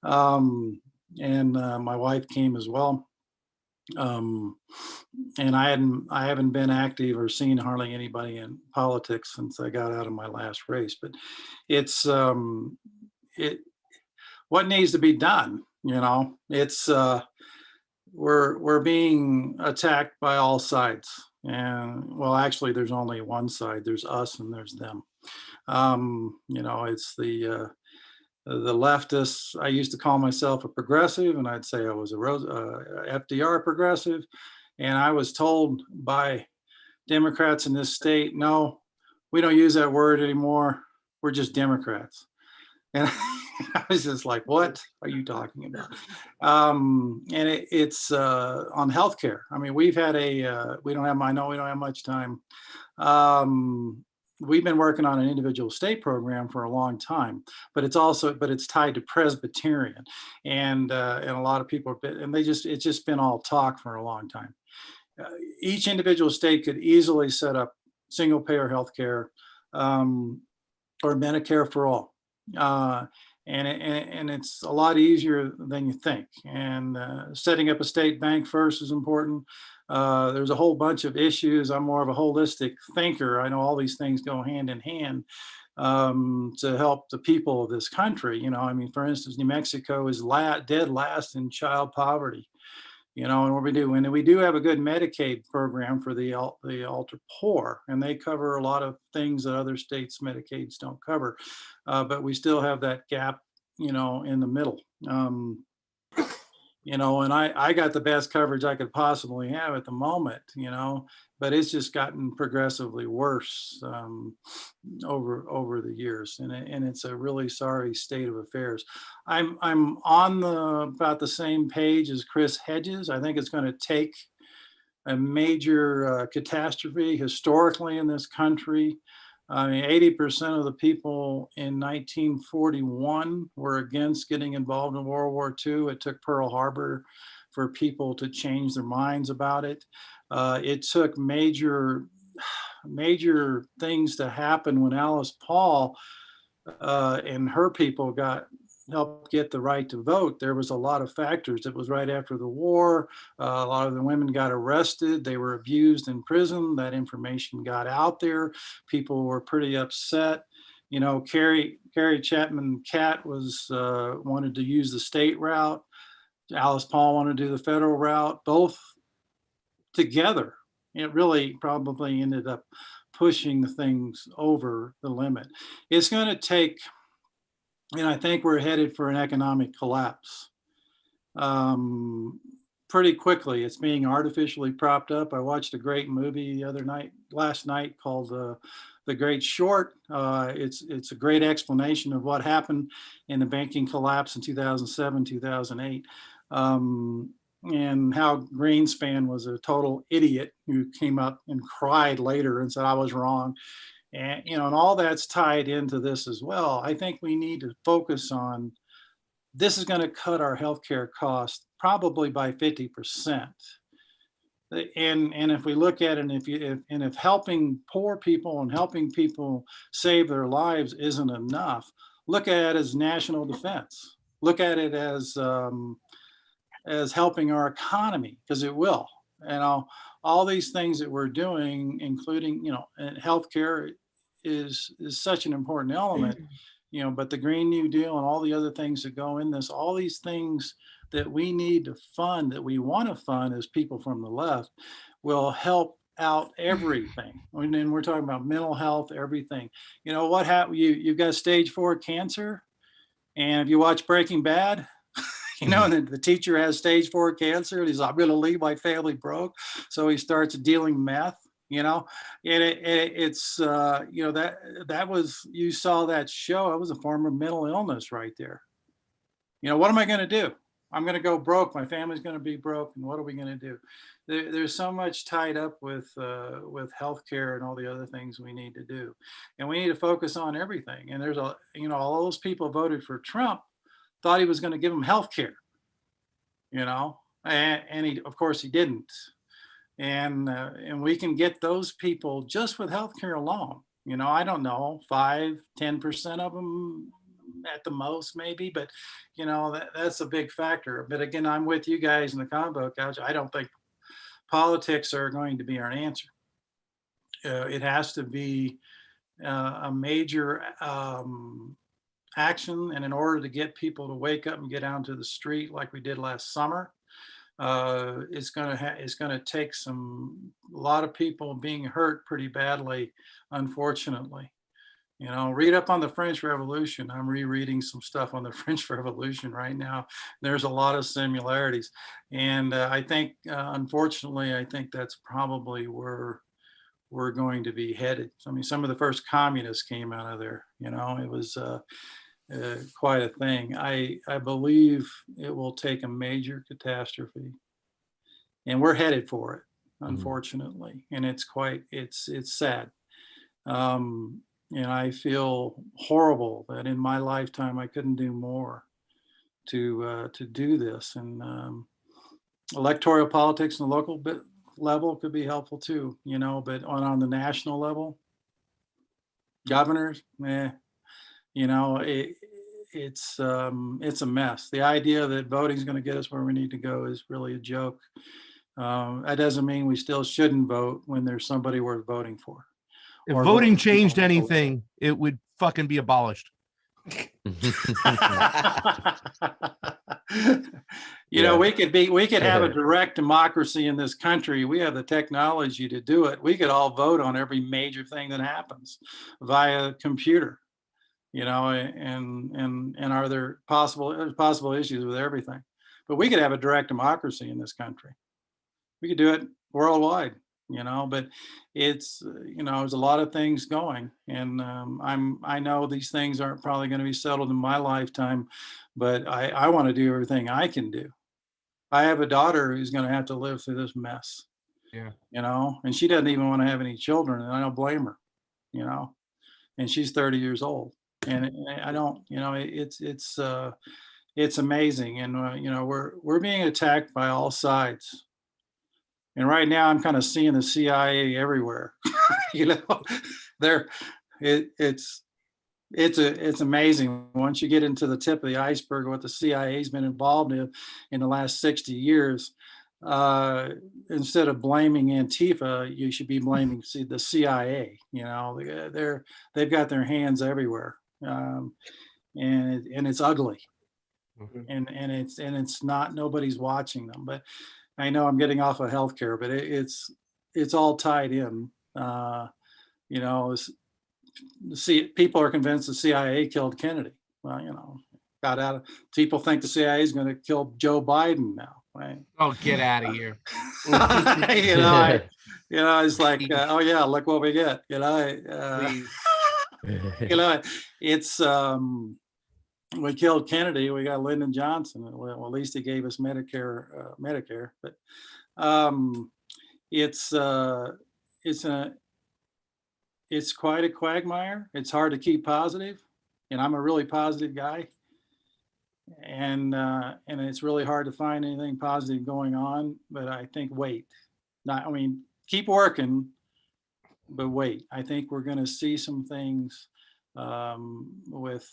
S2: and my wife came as well. And I haven't been active or seen hardly anybody in politics since I got out of my last race. But it's what needs to be done. It's we're being attacked by all sides. And well, actually, there's only one side. There's us and there's them. It's the leftists. I used to call myself a progressive, and I'd say I was a FDR progressive. And I was told by Democrats in this state, no, we don't use that word anymore. We're just Democrats. And I was just like, what are you talking about? And it's on healthcare. I mean, we've had we don't have much time. We've been working on an individual state program for a long time, but it's tied to Presbyterian, and a lot of people it's just been all talk for a long time. Each individual state could easily set up single payer healthcare or Medicare for all. And it's a lot easier than you think. And setting up a state bank first is important. There's a whole bunch of issues. I'm more of a holistic thinker. I know all these things go hand in hand to help the people of this country. For instance, New Mexico is dead last in child poverty. And what we do, and we do have a good Medicaid program for the ultra poor, and they cover a lot of things that other states' Medicaids don't cover, but we still have that gap, in the middle. And I got the best coverage I could possibly have at the moment, but it's just gotten progressively worse over the years, and it's a really sorry state of affairs. I'm on about the same page as Chris Hedges. I think it's going to take a major catastrophe historically in this country. 80% of the people in 1941 were against getting involved in World War II. It took Pearl Harbor for people to change their minds about it. It took major things to happen when Alice Paul and her people helped get the right to vote. There was a lot of factors. It was right after the war. A lot of the women got arrested. They were abused in prison. That information got out there. People were pretty upset. You know, Carrie Chapman Catt was wanted to use the state route. Alice Paul wanted to do the federal route. Both together, it really probably ended up pushing the things over the limit. It's going to take, and I think we're headed for an economic collapse pretty quickly. It's being artificially propped up. I watched a great movie last night called The Great Short. It's a great explanation of what happened in the banking collapse in 2007, 2008. And how Greenspan was a total idiot who came up and cried later and said, I was wrong. And, you know, and all that's tied into this as well. I think we need to focus on, this is going to cut our healthcare costs probably by 50%. And if we look at it, and if helping poor people and helping people save their lives isn't enough, look at it as national defense. Look at it as helping our economy, because it will. And all these things that we're doing, including, you know, and healthcare is such an important element, you know, but the Green New Deal and all the other things that go in this, all these things that we need to fund, that we want to fund as people from the left, will help out everything. And then we're talking about mental health, everything. You know, what happened? You've got stage 4 cancer, and if you watch Breaking Bad, you know, and the teacher has stage 4 cancer, and he's like, I'm going to leave my family broke. So he starts dealing meth, you know, and it's, you know, that was, you saw that show, it was a form of mental illness right there. You know, what am I going to do? I'm going to go broke. My family's going to be broke. And what are we going to do? There's so much tied up with healthcare and all the other things we need to do. And we need to focus on everything. And there's you know, all those people voted for Trump thought he was going to give them health care, you know, and he, of course he didn't. And we can get those people just with health care alone. You know, I don't know, 5-10% of them at the most maybe, but you know, that's a big factor. But again, I'm with you guys in the combo couch. I don't think politics are going to be our answer. It has to be a major action, and in order to get people to wake up and get out to the street like we did last summer, it's going to take a lot of people being hurt pretty badly, unfortunately. You know, read up on the French Revolution. I'm rereading some stuff on the French Revolution right now. There's a lot of similarities, and I think, unfortunately, I think that's probably where we're going to be headed. I mean, some of the first communists came out of there. You know, it was quite a thing. I believe it will take a major catastrophe, and we're headed for it, unfortunately. And it's sad. And I feel horrible that in my lifetime I couldn't do more to do this. And electoral politics on the local level could be helpful too, you know. But on the national level, governors, you know, it's a mess. The idea that voting is going to get us where we need to go is really a joke. That doesn't mean we still shouldn't vote when there's somebody worth voting for.
S5: If voting changed anything, it would fucking be abolished.
S2: You know, we could have a direct democracy in this country. We have the technology to do it. We could all vote on every major thing that happens via computer, you know, and are there possible issues with everything? But we could have a direct democracy in this country. We could do it worldwide. You know, but it's, you know, there's a lot of things going, and I know these things aren't probably going to be settled in my lifetime, but I want to do everything I can do. I have a daughter who's going to have to live through this mess.
S5: Yeah.
S2: You know, and she doesn't even want to have any children, and I don't blame her, you know, and she's 30 years old, and I don't, you know, it's amazing. And, you know, we're being attacked by all sides. And right now, I'm kind of seeing the CIA everywhere. You know, it's amazing. Once you get into the tip of the iceberg, what the CIA's been involved in the last 60 years, instead of blaming Antifa, you should be blaming the CIA. They've got their hands everywhere, and it's ugly, and it's not, nobody's watching them. But I know I'm getting off of healthcare, but it's all tied in. People are convinced the CIA killed Kennedy. Well, got out of, people think the CIA is going to kill Joe Biden now, right?
S5: Oh, get out of here.
S2: It's like, oh yeah, look what we get. It's we killed Kennedy, we got Lyndon Johnson. Well, at least he gave us Medicare. But it's quite a quagmire. It's hard to keep positive, and I'm a really positive guy. And it's really hard to find anything positive going on. But I think keep working, but wait. I think we're going to see some things with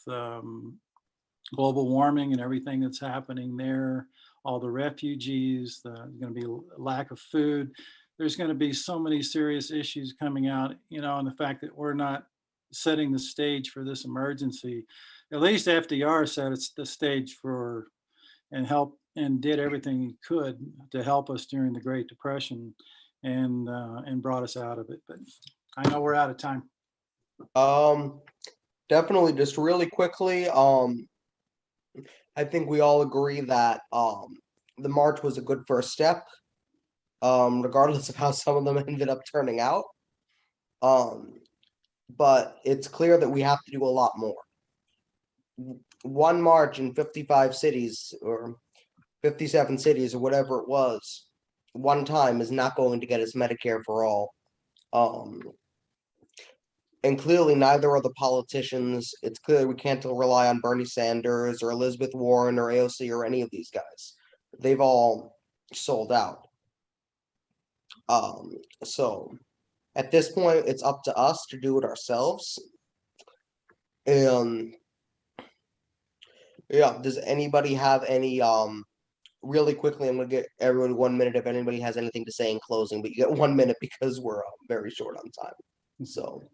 S2: global warming and everything that's happening there. All the refugees, there's going to be lack of food. There's going to be so many serious issues coming out, and the fact that we're not setting the stage for this emergency. At least FDR set the stage for and did everything he could to help us during the Great Depression and brought us out of it. But I know we're out of time.
S1: Definitely, just really quickly, I think we all agree that the march was a good first step, regardless of how some of them ended up turning out. But it's clear that we have to do a lot more. One march in 55 cities or 57 cities or whatever it was, one time is not going to get us Medicare for all. And clearly neither are the politicians. It's clear we can't rely on Bernie Sanders or Elizabeth Warren or AOC or any of these guys. They've all sold out. So at this point, it's up to us to do it ourselves. And yeah, does anybody have any really quickly, I'm gonna get everyone 1 minute if anybody has anything to say in closing, but you get 1 minute because we're very short on time. So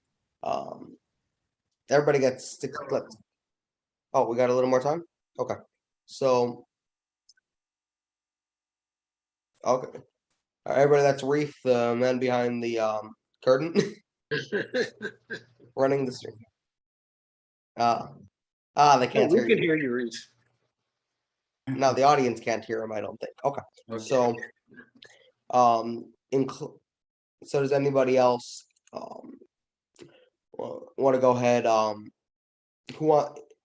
S1: everybody gets 6 clips. Oh, we got a little more time? Okay. So okay. Everybody, that's Reef, the man behind the curtain. Running the stream. They can't hear
S4: We can
S1: you.
S4: hear you, Reese.
S1: No, the audience can't hear him, I don't think. Okay. So so does anybody else want to go ahead?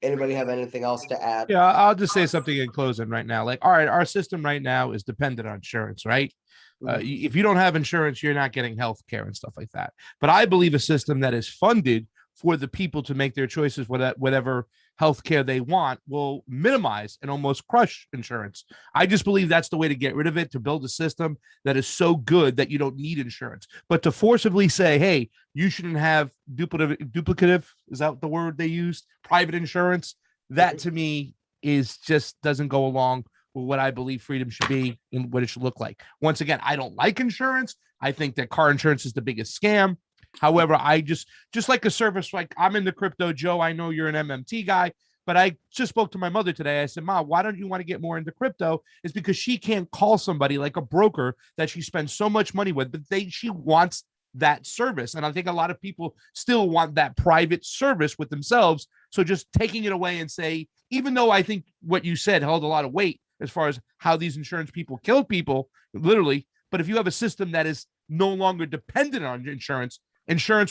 S1: Anybody have anything else to add?
S5: Yeah, I'll just say something in closing right now. Like, all right, our system right now is dependent on insurance, right? If you don't have insurance, you're not getting health care and stuff like that. But I believe a system that is funded for the people to make their choices, whatever health care they want, will minimize and almost crush insurance. I just believe that's the way to get rid of it, to build a system that is so good that you don't need insurance. But to forcibly say, hey, you shouldn't have duplicative, is that the word they used? Private insurance, that to me is just doesn't go along with what I believe freedom should be and what it should look like. Once again, I don't like insurance. I think that car insurance is the biggest scam. However, I just like a service, like I'm in the crypto, Joe, I know you're an MMT guy, but I just spoke to my mother today. I said, Ma, why don't you want to get more into crypto? It's because she can't call somebody like a broker that she spends so much money with, but she wants that service. And I think a lot of people still want that private service with themselves. So just taking it away and say, even though I think what you said held a lot of weight as far as how these insurance people kill people, literally, but if you have a system that is no longer dependent on insurance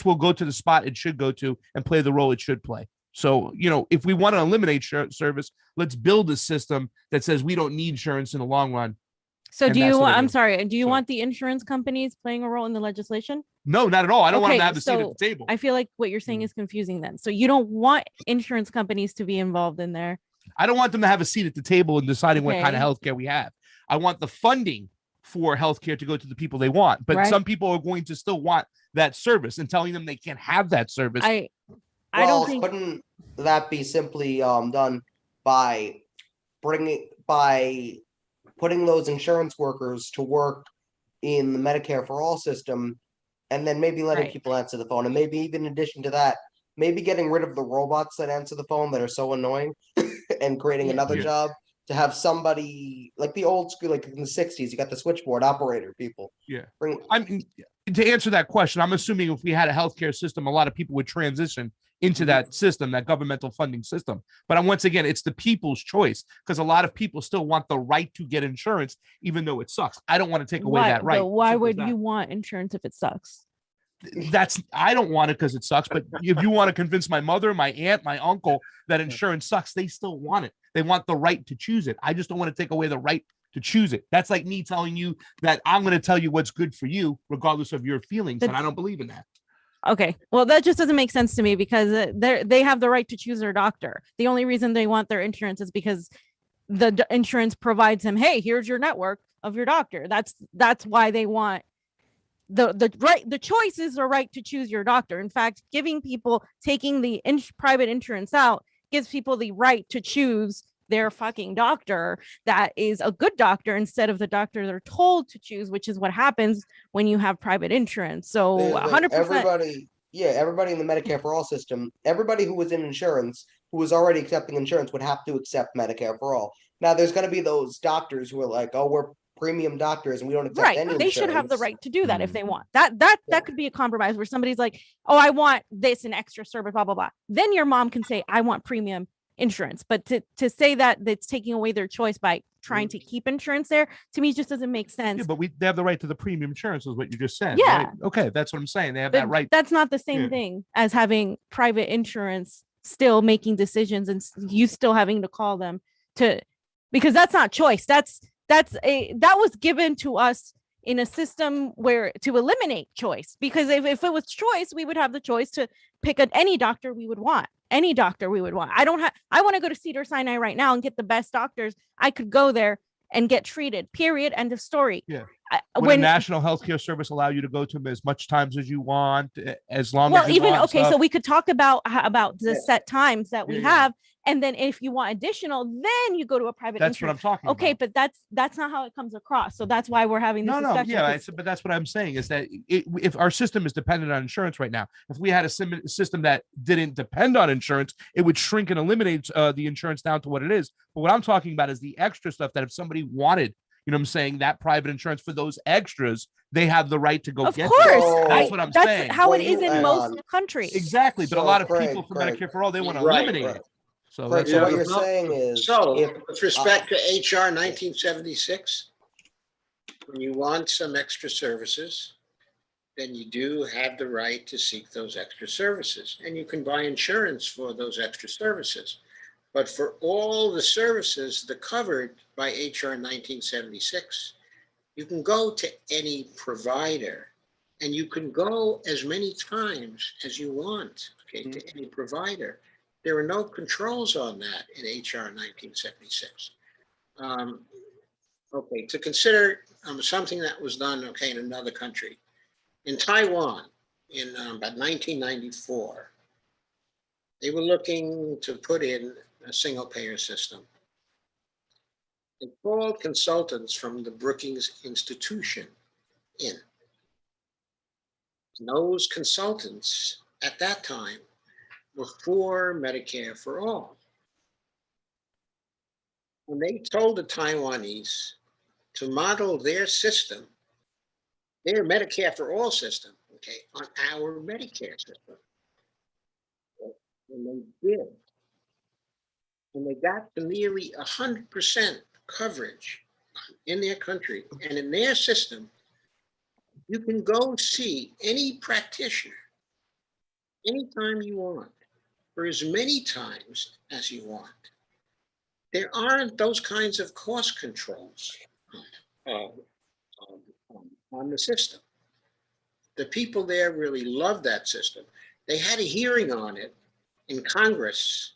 S5: will go to the spot it should go to and play the role it should play. So, if we want to eliminate service, let's build a system that says we don't need insurance in the long run.
S3: So do you want the insurance companies playing a role in the legislation?
S5: No, not at all. I don't want them to have a seat at the table.
S3: I feel like what you're saying is confusing then. So you don't want insurance companies to be involved in there.
S5: I don't want them to have a seat at the table in deciding what kind of healthcare we have. I want the funding for healthcare to go to the people they want, but some people are going to still want that service, and telling them they can't have that service.
S3: I don't think.
S1: Couldn't that be simply done by putting those insurance workers to work in the Medicare for All system, and then maybe letting
S3: Right.
S1: people answer the phone, and maybe even in addition to that, maybe getting rid of the robots that answer the phone that are so annoying, and creating
S3: Yeah.
S1: another
S5: Yeah.
S1: job to have somebody like the old school, like in the 60s, you got the switchboard operator people.
S5: Yeah.
S1: Bring,
S5: I mean, to answer that question, I'm assuming if we had a healthcare system, a lot of people would transition into that system, that governmental funding system. But once again, it's the people's choice, because a lot of people still want the right to get insurance, even though it sucks. I don't want to take away that right.
S3: But why
S5: Simple as
S3: would
S5: that.
S3: you want insurance if it sucks?
S5: I don't want it because it sucks. But if you want to convince my mother, my aunt, my uncle that insurance sucks, they still want it. They want the right to choose it. I just don't want to take away the right to choose it. That's like me telling you that I'm going to tell you what's good for you, regardless of your feelings. And I don't believe in that.
S3: Okay, well, that just doesn't make sense to me, because they have the right to choose their doctor. The only reason they want their insurance is because the insurance provides them, hey, here's your network of your doctor. That's why they want the right. The choice is the right to choose your doctor. In fact, taking the private insurance out gives people the right to choose their fucking doctor that is a good doctor, instead of the doctor they're told to choose, which is what happens when you have private insurance. So 100%.
S1: everybody in the Medicare for All system, everybody who was in insurance, who was already accepting insurance, would have to accept Medicare for All. Now, there's going to be those doctors who are like, oh, we're premium doctors and we don't accept any
S3: They should have the
S1: insurance.
S3: right to do that if
S5: Mhm.
S3: they want. That could be a compromise where somebody's like, oh, I want this and extra service, blah, blah, blah. Then your mom can say, I want premium insurance. But to say that that's taking away their choice by trying to keep insurance there, to me, just doesn't make sense.
S5: Yeah, but they have the right to the premium insurance, is what you just said.
S3: Yeah.
S5: Right? Okay, that's what I'm saying. They have
S3: But
S5: that right.
S3: that's not the same
S5: Yeah.
S3: thing as having private insurance still making decisions and you still having to call them because that's not choice. That was given to us in a system where to eliminate choice, because if it was choice, we would have the choice to pick any doctor we would want. Any doctor we would want. I want to go to Cedars-Sinai right now and get the best doctors. I could go there and get treated, period, end of story.
S5: Yeah. Would a national healthcare service allow you to go to them as much times as you want, as long as you want?
S3: So we could talk about the set times that we have. And then if you want additional, then you go to a private
S5: That's
S3: insurance.
S5: what I'm talking
S3: Okay,
S5: about.
S3: but that's not how it comes across. So that's why we're having this discussion.
S5: But that's what I'm saying is that if our system is dependent on insurance right now, if we had a system that didn't depend on insurance, it would shrink and eliminate the insurance down to what it is. But what I'm talking about is the extra stuff that if somebody wanted, you know what I'm saying, that private insurance for those extras, they have the right to go
S3: Of
S5: get
S3: course.
S5: them. That's what I'm saying.
S3: That's how
S1: Well,
S3: it is in most countries.
S5: Exactly. But a
S1: So,
S5: lot of
S1: Craig,
S5: people for
S1: Craig.
S5: Medicare for All, they want to
S4: Right,
S5: eliminate
S1: right.
S5: it. So
S1: Craig,
S5: that's
S1: so what
S4: Yeah.
S1: you're saying is,
S4: So,
S1: if
S4: with respect to HR 1976, when you want some extra services, then you do have the right to seek those extra services, and you can buy insurance for those extra services. But for all the services that are covered by HR 1976, you can go to any provider, and you can go as many times as you want, okay, to any provider. There are no controls on that in HR 1976. Okay, to consider something that was done, okay, in another country. In Taiwan, in about 1994, they were looking to put in a single payer system. They called consultants from the Brookings Institution in. And those consultants at that time were for Medicare for All. When they told the Taiwanese to model their system, their Medicare for All system, okay, on our Medicare system, and they did, and they got to nearly 100% coverage in their country and in their system, you can go see any practitioner anytime you want, for as many times as you want. There aren't those kinds of cost controls on the system. The people there really love that system. They had a hearing on it in Congress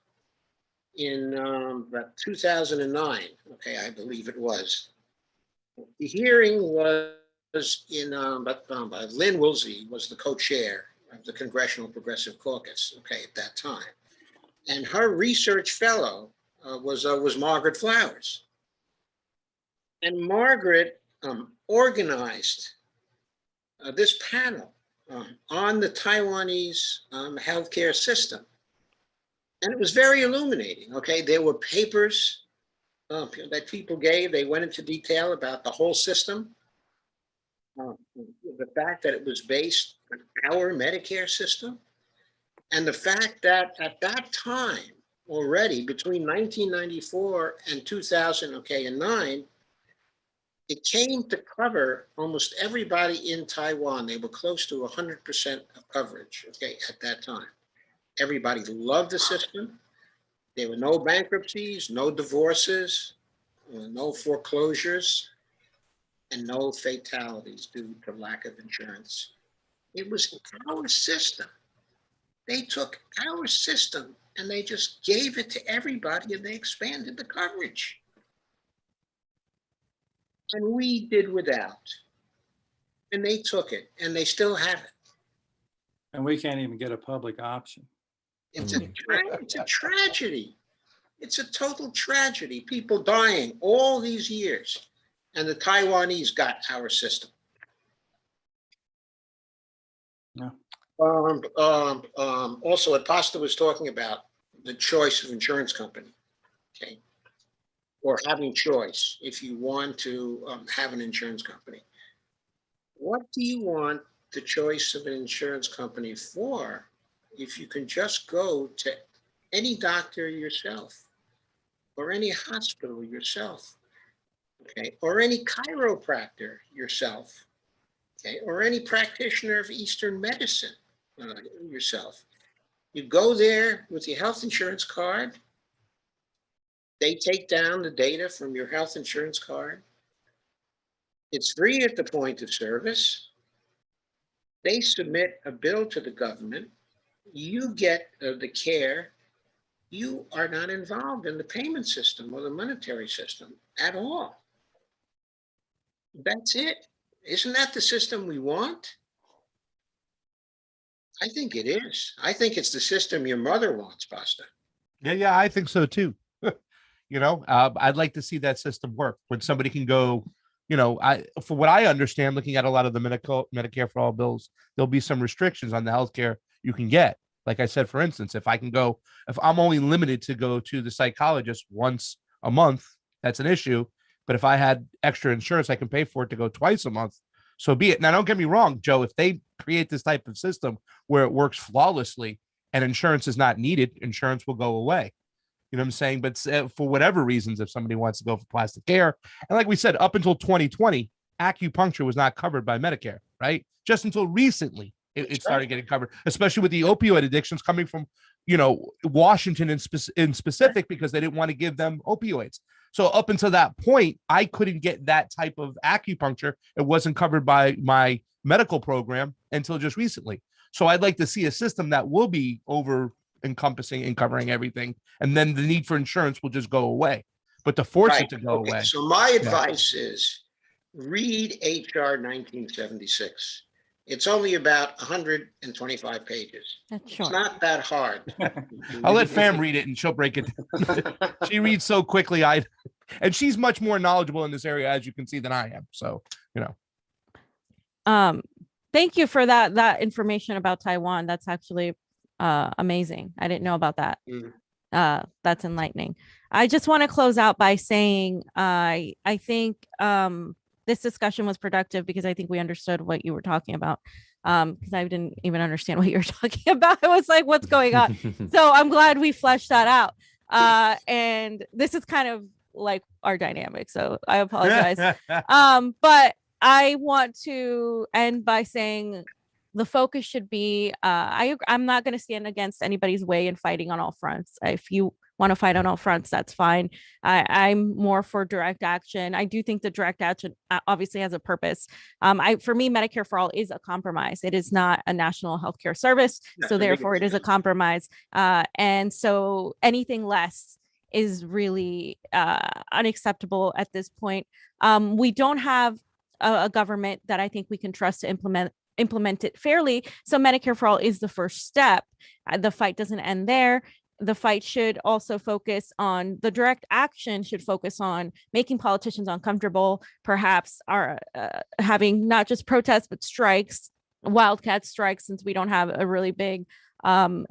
S4: in about 2009, okay, I believe it was. The hearing was in, Lynn Woolsey was the co-chair of the Congressional Progressive Caucus, okay, at that time. And her research fellow was Margaret Flowers. And Margaret organized this panel on the Taiwanese healthcare system. And it was very illuminating, okay? There were papers that people gave. They went into detail about the whole system. The fact that it was based on our Medicare system. And the fact that at that time, already between 1994 and 2000, okay, and 9, it came to cover almost everybody in Taiwan. They were close to 100% of coverage, okay, at that time. Everybody loved the system. There were no bankruptcies, no divorces, no foreclosures, and no fatalities due to lack of insurance. It was our system. They took our system and they just gave it to everybody and they expanded the coverage. And we did without. And they took it and they still have it.
S2: And we can't even get a public option.
S4: It's a tragedy. It's a total tragedy. People dying all these years. And the Taiwanese got our system.
S2: Yeah.
S4: Also, what Pasta was talking about, the choice of insurance company, okay, or having choice if you want to have an insurance company. What do you want the choice of an insurance company for if you can just go to any doctor yourself or any hospital yourself, okay, or any chiropractor yourself, okay, or any practitioner of Eastern medicine yourself? You go there with your health insurance card. They take down the data from your health insurance card. It's free at the point of service. They submit a bill to the government. You get the care. You are not involved in the payment system or the monetary system at all. That's it. Isn't that the system we want? I think it is. I think it's the system your mother wants, Pasta.
S5: Yeah, I think so too. You know, I'd like to see that system work when somebody can go, you know, for what I understand, looking at a lot of the Medicare for all bills, there'll be some restrictions on the healthcare you can get. Like I said, for instance, if I'm only limited to go to the psychologist once a month, that's an issue. But if I had extra insurance, I can pay for it to go twice a month. So be it. Now, don't get me wrong, Joe, if they create this type of system where it works flawlessly and insurance is not needed, insurance will go away. You know what I'm saying? But for whatever reasons, if somebody wants to go for plastic care, and like we said, up until 2020, acupuncture was not covered by Medicare, right? Just until recently, it started getting covered, especially with the opioid addictions coming from, you know, Washington in specific, because they didn't want to give them opioids. So up until that point, I couldn't get that type of acupuncture. It wasn't covered by my medical program until just recently. So I'd like to see a system that will be over encompassing and covering everything. And then the need for insurance will just go away. But to force it to go away.
S4: So my advice is read HR 1976. It's only about 125 pages.
S3: That's short.
S4: It's not that hard.
S5: I'll let Fam read it and she'll break it down. She reads so quickly. And she's much more knowledgeable in this area, as you can see, than I am. So, you know.
S3: Thank you for that information about Taiwan. That's actually amazing. I didn't know about that. That's enlightening. I just want to close out by saying I think this discussion was productive because I think we understood what you were talking about. Because I didn't even understand what you were talking about. I was like, what's going on? So I'm glad we fleshed that out. And this is kind of like our dynamic. So I apologize. But I want to end by saying the focus should be, I'm not going to stand against anybody's way in fighting on all fronts. If you want to fight on all fronts, that's fine. I'm more for direct action. I do think the direct action obviously has a purpose. For me, Medicare for All is a compromise. It is not a national healthcare service. So therefore it is a compromise. And so anything less is really unacceptable at this point. We don't have a government that I think we can trust to implement it fairly. So Medicare for All is the first step. The fight doesn't end there. the fight should also focus on the direct action, should focus on making politicians uncomfortable, perhaps are having not just protests, but strikes, wildcat strikes, since we don't have a really big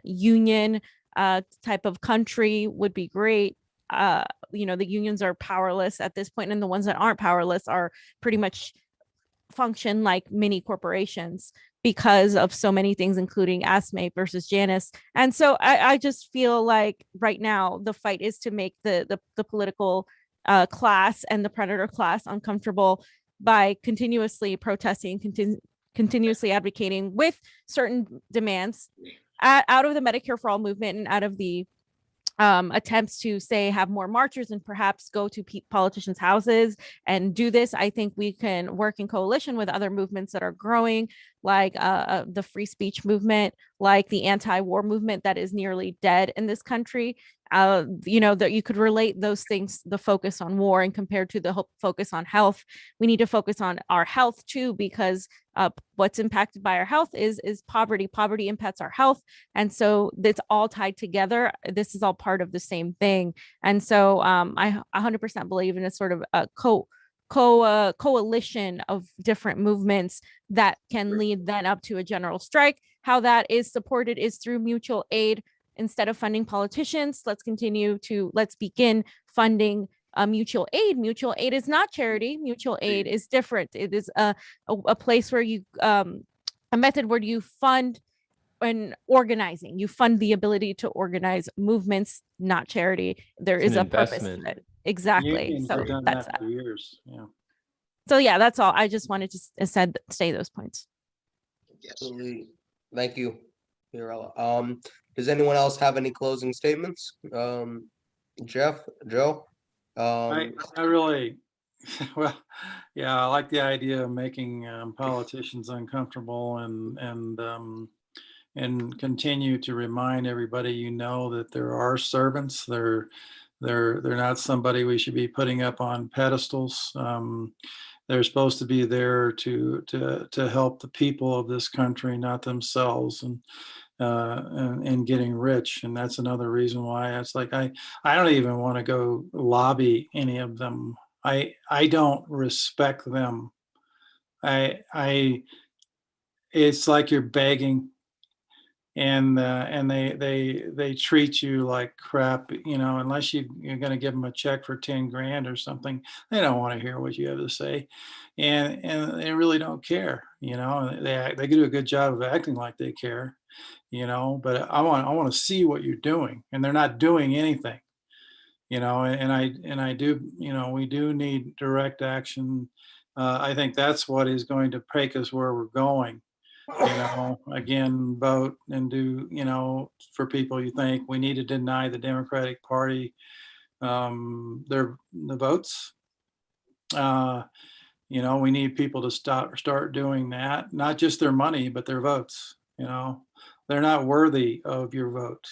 S3: union type of country would be great. You know, the unions are powerless at this point, and the ones that aren't powerless are pretty much function like mini corporations because of so many things, including ASME versus Janus. And so I just feel like right now the fight is to make the political class and the predator class uncomfortable by continuously protesting, continuously advocating with certain demands out of the Medicare for All movement and out of the attempts to say have more marchers and perhaps go to politicians' houses and do this. I think we can work in coalition with other movements that are growing, like the free speech movement, like the anti-war movement that is nearly dead in this country. You know, that you could relate those things, the focus on war and compared to the focus on health. We need to focus on our health too, because what's impacted by our health is poverty. Poverty impacts our health. And so it's all tied together. This is all part of the same thing. And so I 100% believe in a sort of a coalition of different movements that can lead then up to a general strike. How that is supported is through mutual aid. Instead of funding politicians, let's begin funding mutual aid. Mutual aid is not charity. Mutual aid is different. It is a place where you, a method where you fund and organizing. You fund the ability to organize movements, not charity. There is a purpose to it. Exactly.
S2: Unions
S3: So
S2: have done
S3: that's
S2: that for years. Yeah.
S3: So yeah, that's all. I just wanted to say those points.
S4: Yes.
S1: Thank you, Fiorella. Does anyone else have any closing statements? Jeff, Joe?
S2: I really, well, yeah, I like the idea of making politicians uncomfortable and continue to remind everybody, you know, that there are servants. They're not somebody we should be putting up on pedestals. They're supposed to be there to help the people of this country, not themselves, and getting rich. And that's another reason why it's like I don't even want to go lobby any of them. I don't respect them. It's like you're begging, and they treat you like crap, you know, unless you're going to give them a check for 10 grand or something. They don't want to hear what you have to say, and they really don't care, you know. They do a good job of acting like they care, you know, but I want to see what you're doing, and they're not doing anything, you know. And I do, you know, we do need direct action. I think that's what is going to take us where we're going. You know, again, vote and do, you know, for people you think we need to deny the Democratic Party the votes. You know, we need people to start doing that, not just their money, but their votes. You know, they're not worthy of your vote.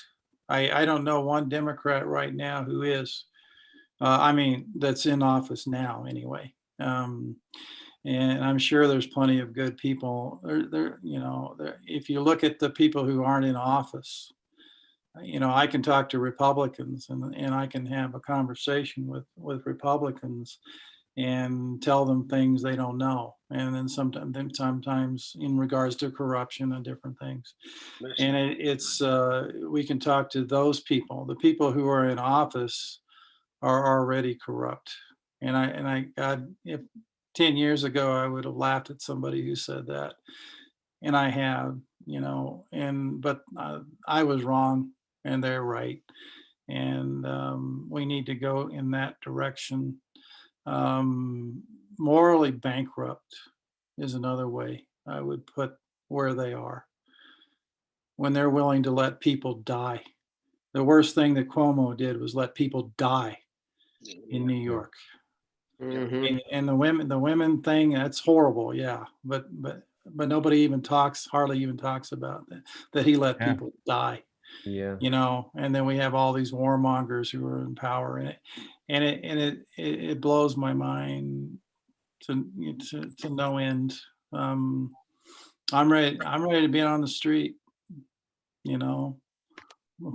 S2: I don't know one Democrat right now who is, I mean, that's in office now anyway. And I'm sure there's plenty of good people there, you know, if you look at the people who aren't in office, you know, I can talk to Republicans and I can have a conversation with Republicans and tell them things they don't know. And then sometimes in regards to corruption and different things. And it's we can talk to those people. The people who are in office are already corrupt. And God, if 10 years ago, I would have laughed at somebody who said that. And I have, you know, but I was wrong and they're right. And we need to go in that direction. Morally bankrupt is another way I would put where they are. When they're willing to let people die. The worst thing that Cuomo did was let people die in New York.
S1: Mhm.
S2: And the women thing, that's horrible. Yeah. But nobody even hardly even talks about that he let people die.
S6: Yeah.
S2: You know, and then we have all these warmongers who are in power in it. And it blows my mind to no end. I'm ready to be on the street, you know.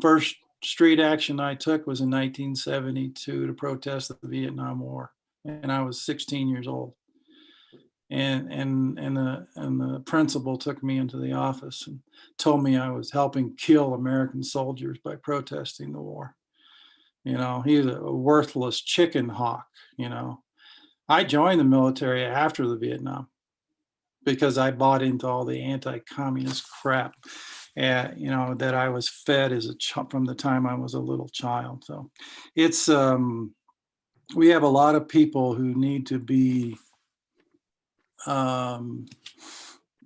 S2: First street action I took was in 1972 to protest the Vietnam War, and I was 16 years old. And the principal took me into the office and told me I was helping kill American soldiers by protesting the war. You know, he's a worthless chicken hawk. You know, I joined the military after the Vietnam because I bought into all the anti-communist crap, you know, that I was fed as from the time I was a little child. So it's we have a lot of people who need to be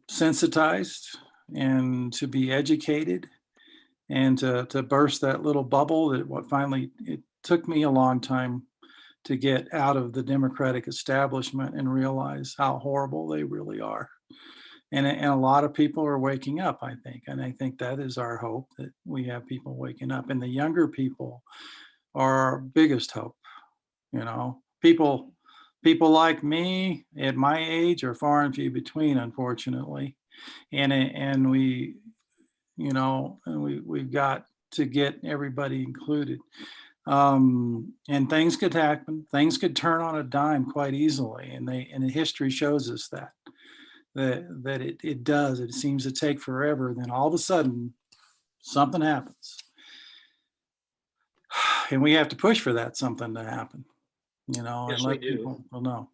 S2: sensitized and to be educated and to burst that little bubble that it took me a long time to get out of the Democratic establishment and realize how horrible they really are. And a lot of people are waking up, I think. And I think that is our hope, that we have people waking up. And the younger people are our biggest hope. You know, people like me at my age are far and few between, unfortunately. And we, you know, we've got to get everybody included. And things could happen. Things could turn on a dime quite easily. And the history shows us that it does. It seems to take forever. Then all of a sudden, something happens. And we have to push for that something to happen, you know,
S4: Yes,
S2: and
S4: we
S2: let
S4: do.
S2: people know.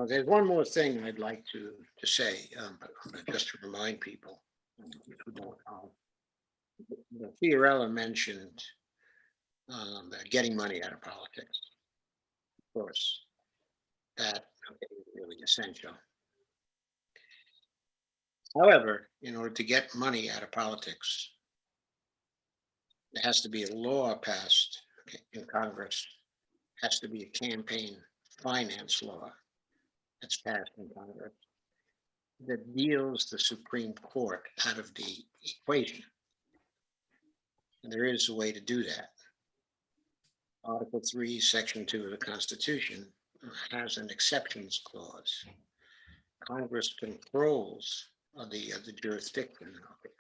S4: There's one more thing I'd like to say, just to remind people. Fiorella mentioned getting money out of politics. Of course, that is really essential. However, in order to get money out of politics, there has to be a law passed in Congress. Has to be a campaign finance law that's passed in Congress that deals the Supreme Court out of the equation. And there is a way to do that. Article 3, Section 2 of the Constitution has an exceptions clause. Congress controls the jurisdiction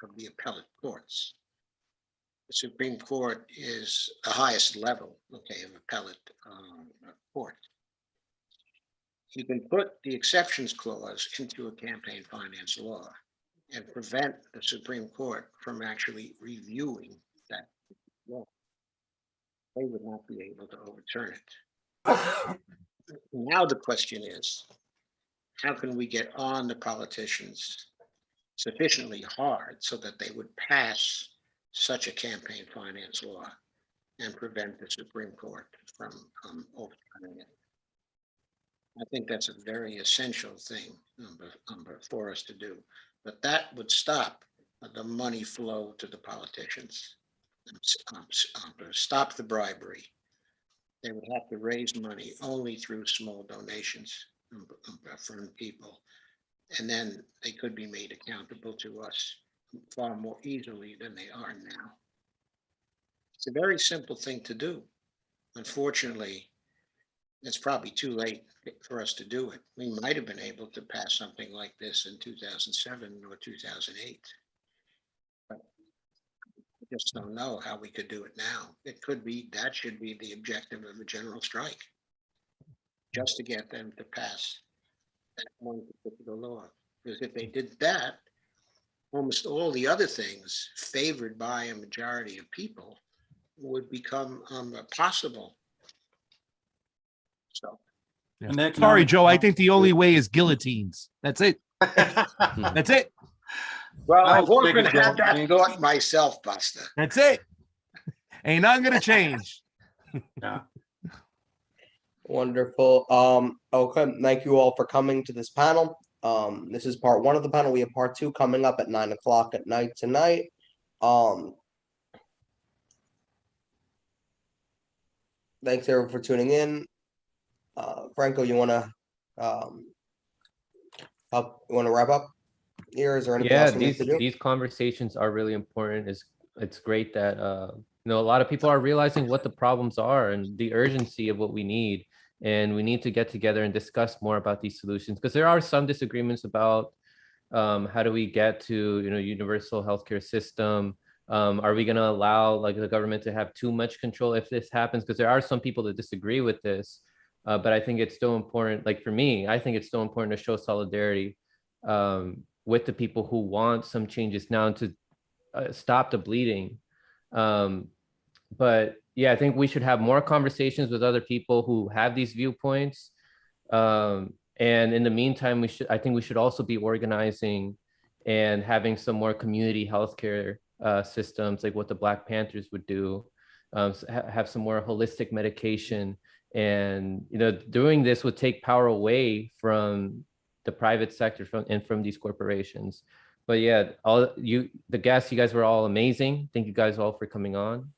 S4: of the appellate courts. The Supreme Court is the highest level, of appellate court. You can put the exceptions clause into a campaign finance law and prevent the Supreme Court from actually reviewing that law. They would not be able to overturn it. Now the question is, how can we get on the politicians sufficiently hard so that they would pass such a campaign finance law and prevent the Supreme Court from overturning it? I think that's a very essential thing for us to do. But that would stop the money flow to the politicians, stop the bribery. They would have to raise money only through small donations from people. And then they could be made accountable to us far more easily than they are now. It's a very simple thing to do. Unfortunately, it's probably too late for us to do it. We might have been able to pass something like this in 2007 or 2008. But I just don't know how we could do it now. It could be, that should be the objective of a general strike, just to get them to pass that one particular law. Because if they did that, almost all the other things favored by a majority of people would become possible. So,
S2: Yeah.
S5: Sorry, Joe. I think the only way is guillotines. That's it. That's it.
S4: well, I've often had that thought myself, Buster.
S5: That's it. Ain't nothing gonna change.
S2: Yeah.
S1: Wonderful. Okay, thank you all for coming to this panel. This is part 1 of the panel. We have part 2 coming up at 9 o'clock at night tonight. Thanks everyone for tuning in. Franco, you want to wrap up here? Is there anything else we need to do?
S6: These conversations are really important. It's great that a lot of people are realizing what the problems are and the urgency of what we need, and we need to get together and discuss more about these solutions, because there are some disagreements about how do we get to universal healthcare system, Are we going to allow like the government to have too much control if this happens? Because there are some people that disagree with this, but I think it's still important. Like for me, I think it's still important to show solidarity with the people who want some changes now to stop the bleeding. But yeah, I think we should have more conversations with other people who have these viewpoints. And in the meantime, I think we should also be organizing and having some more community healthcare systems, like what the Black Panthers would do, have some more holistic medication. And, you know, doing this would take power away from the private sector and from these corporations. But yeah, the guests, you guys were all amazing. Thank you guys all for coming on.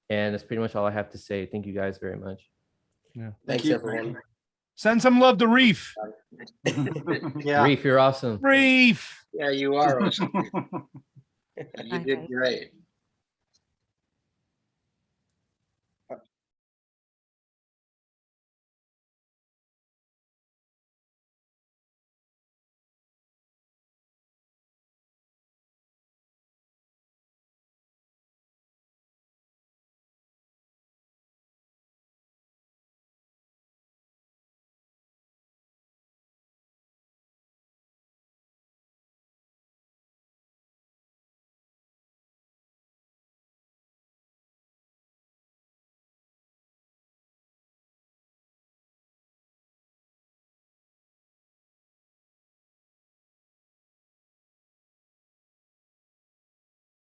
S6: And that's pretty much all I have to say. Thank you guys very much.
S5: Yeah.
S1: Thanks,
S2: you.
S1: everyone.
S5: Send some love to Reef.
S2: Yeah.
S6: Reef, you're awesome.
S5: Reef.
S4: Yeah, you are awesome. You
S3: Bye,
S4: did
S3: guys.
S4: great.